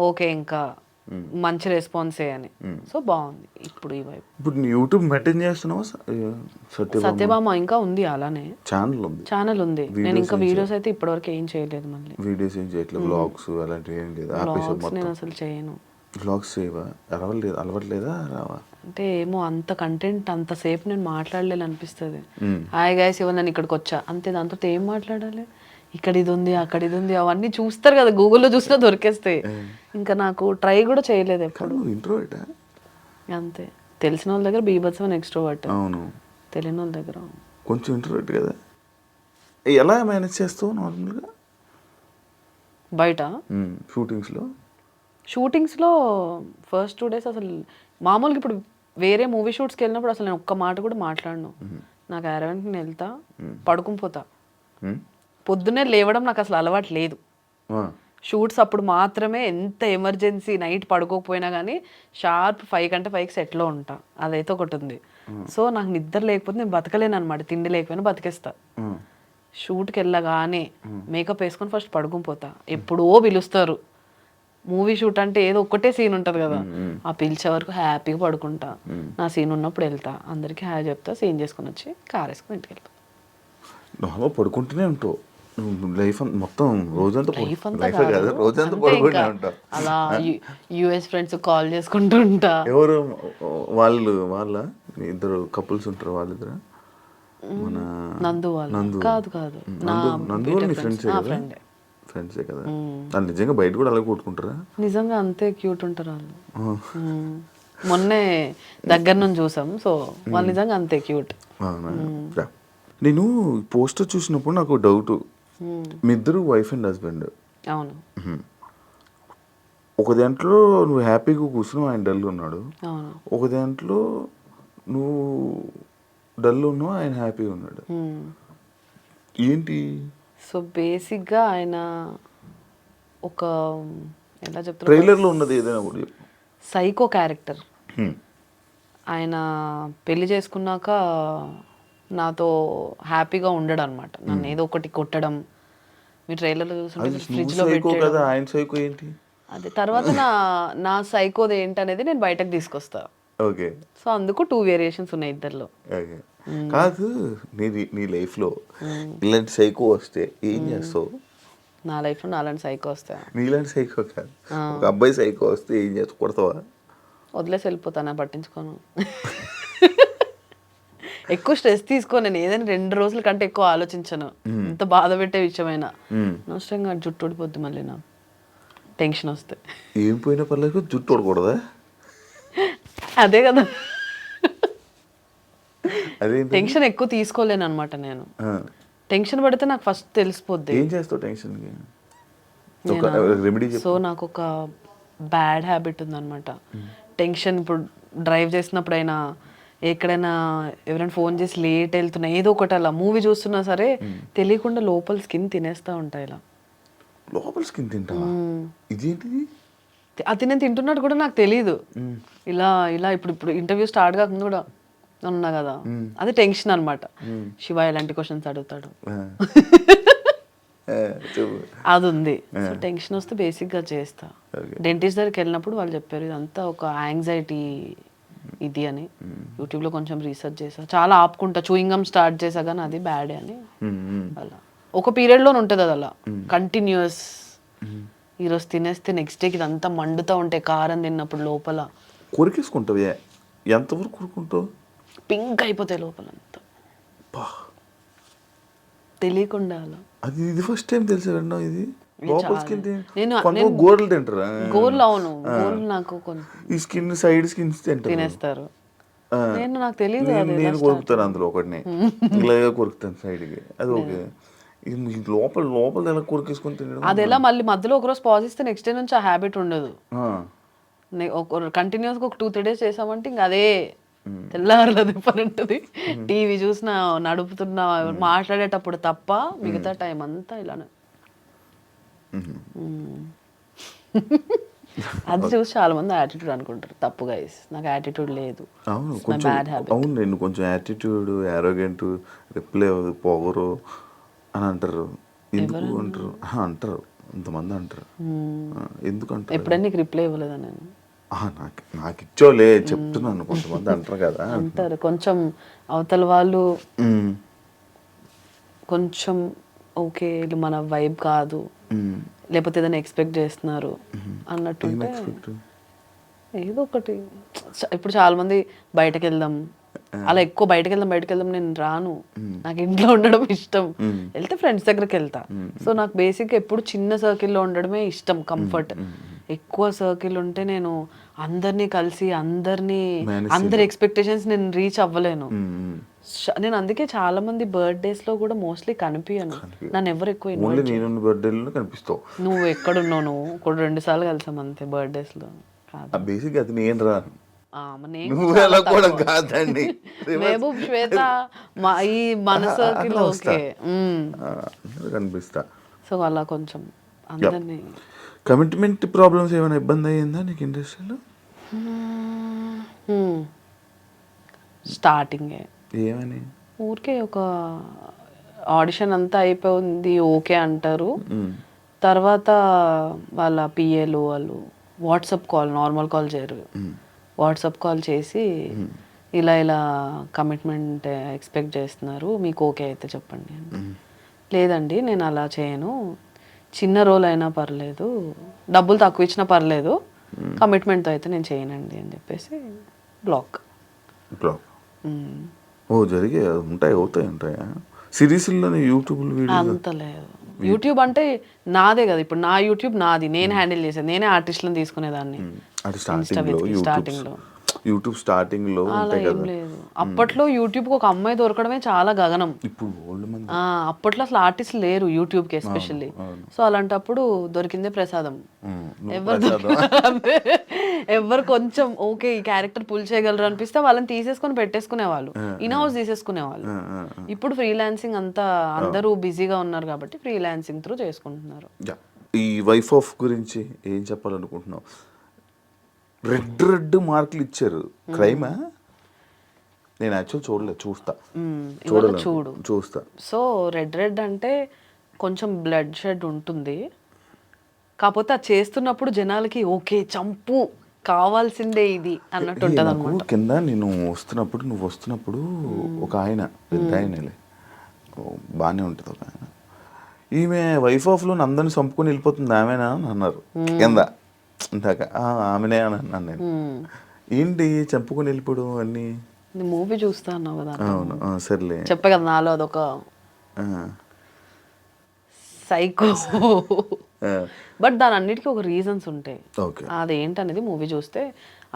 ఓకే, ఇంకా మంచి రెస్పాన్సే అని. సో బాగుంది. ఇప్పుడు ఈ వైపు ఇప్పుడు యూట్యూబ్ మెయింటైన్ చేస్తున్నావా? సత్యభామ ఇంకా ఉంది, అలానే ఛానల్ ఉంది. నేను ఇంకా వీడియోస్ అయితే ఇప్పటివరకు ఏం చేయలేదు. మళ్ళీ వీడియోస్ ఏం చేయట్లేదు, వ్లాగ్స్ అలాంటివి ఏం లేదు. నేను అసలు చేయను. వ్లాగ్స్ చేయవా? అలవట్లేదా? రావా అంటే ఏమో అంత కంటెంట్ అంతసేపు నేను మాట్లాడలేదు అనిపిస్తుంది. హాయ్ గైస్ ఇవాళ నేను ఇక్కడికి వచ్చా అంతే, దాంతో ఏం మాట్లాడాలి? ఇక్కడ ఇది ఉంది, అక్కడ ఇది ఉంది, అవన్నీ చూస్తారు కదా, గూగుల్లో చూసినా దొరికేస్తాయి. ఇంకా నాకు ట్రై కూడా చేయలేదు ఎప్పుడు. ఇంట్రోవర్టా? అంతే. తెలిసిన వాళ్ళ దగ్గర బీభత్సమైన ఎక్స్ట్రోవర్ట్, అవును. తెలియని వాళ్ళ దగ్గర కొంచెం ఇంట్రోవర్ట్ కదా. ఎలా మేనేజ్ చేస్తావు నార్మల్గా బయట షూటింగ్స్లో? ఫస్ట్ 2 days అసలు మామూలుగా, ఇప్పుడు వేరే మూవీ షూట్స్కి వెళ్ళినప్పుడు అసలు నేను ఒక్క మాట కూడా మాట్లాడను. నాకు అరవెంట్ని నేను వెళ్తా, పడుకుని పోతా. పొద్దున్నే లేవడం నాకు అసలు అలవాటు లేదు. షూట్స్ అప్పుడు మాత్రమే, ఎంత ఎమర్జెన్సీ నైట్ పడుకోకపోయినా కానీ షార్ప్ 5 కంటే 5కి సెట్లో ఉంటా. అదైతే ఒకటి ఉంది. సో నాకు నిద్ర లేకపోతే నేను బతకలేను అనమాట, తిండి లేకపోయినా బతికేస్తా. షూట్కి వెళ్ళగానే మేకప్ వేసుకొని ఫస్ట్ పడుకుని పోతా. ఎప్పుడో పిలుస్తారు. మూవీ షూట్ అంటే ఏదో ఒక్కటే సీన్ ఉంటుంది కదా, ఆ పిలిచే వరకు హ్యాపీగా పడుకుంటా. నా సీన్ ఉన్నప్పుడు వెళ్తా, అందరికీ హాయ్ చెప్తా, సీన్ చేసుకొని వచ్చి కార్ వేసుకొని ఇంటికి వెళ్తా. నార్మల్ పడుకుంటూనే ఉంటావు లైఫ్ మొత్తం రోజంతా లైఫ్ అంతా లైఫ్ కాదు, కాదు రోజంతా అంతే పడుకుంటూనే ఇంకా. ఉంటావు. అలా యుఎస్ ఫ్రెండ్స్ కాల్ చేసుకుంటూ ఉంటా. ఎవరు వాళ్ళ ఇద్దరు కపుల్స్ ఉంటారు వాళ్ళిద్దరు? మన నందు వాళ్ళు నందు కాదు కాదు, నా నందు వాళ్ళు నీ ఫ్రెండ్సే కదా? ఫ్రెండే. ఫ్రెండ్సే కదా? వాళ్ళు నిజంగా బయట కూడా అలాగే కొట్టుకుంటారా? నిజంగా అంతే క్యూట్ ఉంటారు వాళ్ళు. మొన్నే దగ్గర నుంచి చూసాం, సో వాళ్ళు నిజంగా అంతే క్యూట్. అవునా? యా. నేను పోస్టర్ చూసినప్పుడు నాకు డౌట్, మీ ఇద్దరు వైఫ్ అండ్ హస్బెండ్. అవును ఒక దాంట్లో నువ్వు హ్యాపీగా కూర్చున్నావు, ఆయన డల్ ఉన్నాడు. అవును. ఒక దాంట్లో నువ్వు డల్ ఉన్నావు, ఆయన హ్యాపీగా ఉన్నాడు. ఏంటి? సో బేసిక్గా ఆయన ఒక ఎలా చెప్తారు, ట్రైలర్లో ఉన్నది ఏదైనా కూడా చెప్పు. Psycho character. ఆయన పెళ్లి చేసుకున్నాక నాతో హ్యాపీగా ఉండడు అనమాట. నన్ను ఏదో ఒకటి కొట్టడం, మీ ట్రైలర్లో చూస్తుంటే ఫ్రిడ్జ్లో సైకో కదా, పెట్టడం. ఆయన సైకో ఏంటి? అదే తర్వాత నా సైకోది ఏంటనేది నేను బయటకు తీసుకొస్తా. ఓకే సో అందుకు 2 వేరియేషన్స్ ఉన్నాయి ఇద్దరిలో. ఓకే. కాదు, నీ లైఫ్లో ఇలాంటి సైకో వస్తే ఏం చేస్తావు? నా లైఫ్లో నాలాంటి సైకో వస్తా, నీలాంటి సైకో కాదు, ఒక అబ్బాయి సైకో వస్తే ఏం చేస్తావు? కొడతావా? వదిలేసి వెళ్ళిపోతాను, పట్టించుకోను. ఎక్కువ స్ట్రెస్ తీసుకో, నేను ఏదైనా 2 రోజుల కంటే ఎక్కువ ఆలోచించను. ఎంత బాధ పెట్టే విషయమైనా అనవసరంగా జుట్టు ఊడిపోద్ది మళ్ళీ నాకు టెన్షన్ వస్తే. ఏం పోయినా పర్లేదు, జుట్టు ఊడకూడదా? అదే కదా, అదే టెన్షన్ ఎక్కువ తీసుకోలేను అనమాట నేను. టెన్షన్ పడితే నాకు ఫస్ట్ తెలిసిపోద్ది. ఏం చేస్తావు టెన్షన్కి? రెమెడీ సో నాకు ఒక బ్యాడ్ హ్యాబిట్ ఉందన్నమాట. టెన్షన్ ఇప్పుడు డ్రైవ్ చేసినప్పుడైనా, ఎక్కడైనా ఎవరైనా ఫోన్ చేసి లేట్ వెళ్తున్నా, ఏదో ఒకటి అలా మూవీ చూస్తున్నా సరే తెలియకుండా లోపల స్కిన్ తినేస్తూ ఉంటాయి ఇలా. లోపల స్కిన్ తింటావా? ఇదేంటిది? అది నేను తింటున్నట్టు కూడా నాకు తెలీదు. ఇలా ఇలా ఇప్పుడు ఇంటర్వ్యూ స్టార్ట్ కాకుండా కూడా ఉన్నా కదా, అది టెన్షన్ అనమాట. శివ ఎలాంటి క్వశ్చన్స్ అడుగుతాడు అది ఉంది. సో టెన్షన్ వస్తే బేసిక్గా చేస్తా. డెంటిస్ట్ దగ్గరికి వెళ్ళినప్పుడు వాళ్ళు చెప్పారు ఇదంతా ఒక యాంగ్జైటీ ఇది అని. యూట్యూబ్లో కొంచెం రీసెర్చ్ చేసా, చాలా ఆపుకుంటా, చూయింగ్ గమ్ స్టార్ట్ చేసా కానీ అది బ్యాడే అని. అలా ఒక పీరియడ్లోనే ఉంటుంది అది అలా కంటిన్యూస్. ఈరోజు తినేస్తే నెక్స్ట్ డేకి ఇదంతా మండుతూ ఉంటే కారం తిన్నప్పుడు లోపల కొరికేసుకుంటావు. ఎంతవరకు కొరుకుంటావు? పింక్ అయిపోతాయి లోపల అంతా తెలియకుండా అలా. అది ఇది ఫస్ట్ టైం తెలిసా విన్నావు ఇది? లోపల స్కిన్ నేను గోర్లు తింటారా? గోర్లు, అవును గోర్లు నాకు కొంచెం ఈ స్కిన్ సైడ్ స్కిన్స్ తినేస్తారు. నాకు తెలియదు. నేను కొరుకుతాను అందులో ఒకటిని, ఇలాగే కొరుకుతాను సైడ్కి. అది ఓకే. ఇది లోపల ఎలా కొరికేసుకొని తినడం? అది ఎలా మళ్ళీ మధ్యలో ఒకరోజు పాజ్ ఇస్తే నెక్స్ట్ డే నుంచి ఆ హ్యాబిట్ ఉండదు. కంటిన్యూస్గా ఒక 2-3 డేస్ చేసామంటే ఇంకా అదే తెల్లారలేదు పని ఉంటుంది. టీవీ చూసినా, నడుపుతున్నా, మాట్లాడేటప్పుడు తప్ప మిగతా టైం అంతా ఇలానే. అది చూసి చాలా మంది యాటిట్యూడ్ అనుకుంటారు. తప్పు గైస్, నాకు యాటిట్యూడ్ లేదు. అవును కొంచెం, అవును నేను కొంచెం యాటిట్యూడ్, యారోగెంట్, రిప్లై పొగరు అని అంటారు. ఎందుకు అంటారు? అంటారు, ఇంతమంది అంటారు. ఎందుకు అంటారు? ఎప్పుడైనా నీకు రిప్లై ఇవ్వలేదా నేను? నాకు ఇచ్చోలే చెప్తున్నాను, కొంతమంది అంటారు కదా అంటారు. కొంచెం అవతల వాళ్ళు కొంచెం ఓకే ఇది మన వైబ్ కాదు, లేకపోతే ఏదైనా ఎక్స్పెక్ట్ చేస్తున్నారు అన్నట్టుంటే ఏదో ఒకటి. ఇప్పుడు చాలా మంది బయటకు వెళ్దాం, అలా ఎక్కువ బయటకు వెళ్దాం నేను రాను. నాకు ఇంట్లో ఉండడం ఇష్టం. వెళ్తే ఫ్రెండ్స్ దగ్గరికి వెళ్తా. సో నాకు బేసిక్గా ఎప్పుడు చిన్న సర్కిల్లో ఉండడమే ఇష్టం, కంఫర్ట్. ఎక్కువ సర్కిల్ ఉంటే నేను అందరినీ కలిసి అందరి ఎక్స్పెక్టేషన్స్ నేను రీచ్ అవ్వలేను. నేను అందుకే చాలా మంది బర్త్డేస్ లో కూడా మోస్ట్లీ కనిపించను. నన్ను ఎవరు ఎక్కువ కనిపిస్తావు. నువ్వు ఎక్కడున్నావు? నువ్వు కూడా 2 సార్లు కలిసాం అంతే బర్త్డేస్ లో. బేసిక్ అది నేను రాను. మహబూబ్, శ్వేత, ఈ మన సర్కిల్ ఓకే కనిపిస్తా. సో అలా కొంచెం అందరినీ. కమిట్మెంట్ ప్రాబ్లమ్స్ ఏమైనా ఇబ్బంది అయ్యిందా నీకు ఇండస్ట్రీలో? స్టార్టింగే ఏమని? ఊరికే ఒక ఆడిషన్ అంతా అయిపోయింది, ఓకే అంటారు. తర్వాత వాళ్ళ పిఏలు వాళ్ళు వాట్సాప్ కాల్, నార్మల్ కాల్ చేయరు, వాట్సాప్ కాల్ చేసి ఇలా ఇలా కమిట్మెంట్ ఎక్స్పెక్ట్ చేస్తున్నారు, మీకు ఓకే అయితే చెప్పండి అని. లేదండి నేను అలా చేయను, చిన్న రోల్ అయినా పర్లేదు, డబ్బులు తక్కువ ఇచ్చినా పర్లేదు, కమిట్మెంట్తో అయితే నేను చేయనండి అని చెప్పేసి బ్లాక్. ఓ జరిగే అవుతాయా సిరీస్లోనే యూట్యూబ్లో వీడియో అంత లేదు. యూట్యూబ్ అంటే నాదే కదా, ఇప్పుడు నా యూట్యూబ్ నాది, నేను హ్యాండిల్ చేసేది, నేనే ఆర్టిస్ట్లను తీసుకునేదాన్ని. అంటే స్టార్టింగ్లో యూట్యూబ్ స్టార్టింగ్లో అలా ఉంటాయి ఏం కదా. లేదు. అప్పట్లో యూట్యూబ్కి ఒక అమ్మాయి దొరకడమే చాలా గగనం. ఇప్పుడు ఓల్డ్ మంది అప్పట్లో అసలు ఆర్టిస్ట్ లేరు యూట్యూబ్కి ఎస్పెషల్లీ. సో అలాంటప్పుడు దొరికిందే ప్రసాదం. ఎవరు కొంచెం ఓకే ఈ క్యారెక్టర్ పుల్ చేయగలరు అనిపిస్తే వాళ్ళని తీసేసుకొని పెట్టేసుకునేవాళ్ళు, ఇన్ హౌస్ తీసేసుకునేవాళ్ళు. ఇప్పుడు ఫ్రీలాన్సింగ్ అంతా అందరూ బిజీగా ఉన్నారు కాబట్టి ఫ్రీలాన్సింగ్ త్రూ చేసుకుంటున్నారు. ఈ వైఫ్ ఆఫ్ గురించి ఏం చెప్పాలనుకుంటున్నావు? రెడ్ మార్కులు ఇచ్చారు, క్రైమా? నేను యాక్చువల్ చూడలేదు, చూస్తా. సో రెడ్ అంటే కొంచెం బ్లడ్ షెడ్ ఉంటుంది, కాకపోతే అది చేస్తున్నప్పుడు జనాలకి ఓకే చంపు కావాల్సిందే ఇది అన్నట్టు ఉంటుంది అనమాట. కింద నువ్వు వస్తున్నప్పుడు ఒక ఆయన పెద్ద ఆయనలే, బాగానే ఉంటుంది ఒక ఆయన, ఈమె వైఫ్ ఆఫ్లో అందరిని చంపుకొని వెళ్ళిపోతుంది ఆమెనా అని అన్నారు కింద. ఇందాక ఆమెనే అని అన్నాను నేను. ఏంటి చంపుకొని వెళ్ళిపోవడం అన్నీ? మూవీ చూస్తా అన్నావు కదా. అవును సర్లే చెప్పే కదా, నాలో అదొక సైకో. బట్ దాని అన్నిటికీ ఒక రీజన్స్ ఉంటాయి, అదేంటనేది మూవీ చూస్తే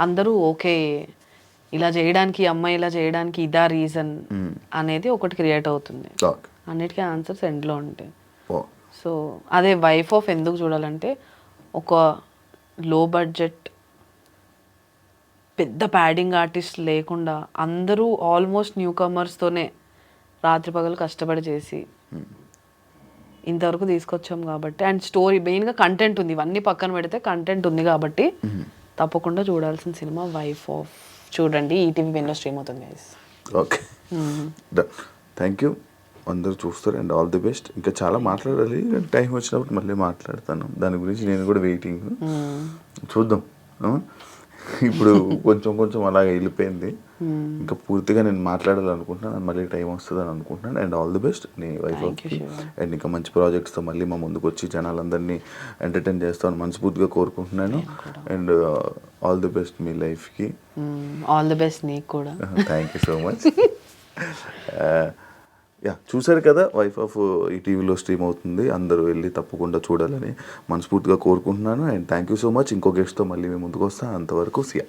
అందరూ ఓకే ఇలా చేయడానికి, అమ్మాయి ఇలా చేయడానికి ఇదా రీజన్ అనేది ఒకటి క్రియేట్ అవుతుంది. అన్నిటికీ ఆన్సర్స్ ఎండ్లో ఉంటాయి. సో అదే వైఫ్ ఆఫ్ ఎందుకు చూడాలంటే, ఒక లో బడ్జెట్ పెద్ద ప్యాడింగ్ ఆర్టిస్ట్ లేకుండా అందరూ ఆల్మోస్ట్ న్యూ కమర్స్తోనే రాత్రి పగలు కష్టపడి చేసి ఇంతవరకు తీసుకొచ్చాం కాబట్టి, అండ్ స్టోరీ మెయిన్గా కంటెంట్ ఉంది, ఇవన్నీ పక్కన పెడితే కంటెంట్ ఉంది కాబట్టి తప్పకుండా చూడాల్సిన సినిమా వైఫ్ ఆఫ్. చూడండి, ఈటీవీ విన్లో స్ట్రీమ్ అవుతుంది గైస్. Okay, thank you. అందరూ చూస్తారు అండ్ ఆల్ ది బెస్ట్. ఇంకా చాలా మాట్లాడాలి, టైం వచ్చినప్పుడు మళ్ళీ మాట్లాడతాను దాని గురించి. నేను కూడా వెయిటింగ్, చూద్దాం. ఇప్పుడు కొంచెం అలాగే వెళ్ళిపోయింది, ఇంకా పూర్తిగా నేను మాట్లాడాలనుకుంటున్నాను, మళ్ళీ టైం వస్తుందని అనుకుంటున్నాను. అండ్ ఆల్ ది బెస్ట్ నీ వైఫ్ అండ్ ఇంకా మంచి ప్రాజెక్ట్స్తో మళ్ళీ మా ముందుకు వచ్చి జనాలందరినీ ఎంటర్టైన్ చేస్తామని మనస్ఫూర్తిగా కోరుకుంటున్నాను. అండ్ ఆల్ ది బెస్ట్ మీ లైఫ్కి. ఆల్ ది బెస్ట్ నీకు కూడా. Thank you so much. చూసారు కదా, వైఫ్ ఆఫ్ ఈ టీవీలో స్ట్రీమ్ అవుతుంది, అందరూ వెళ్ళి తప్పకుండా చూడాలని మనస్ఫూర్తిగా కోరుకుంటున్నాను. And thank you so much. ఇంకో గెస్ట్తో మళ్ళీ మేము ముందుకు వస్తాను, అంతవరకు సియా.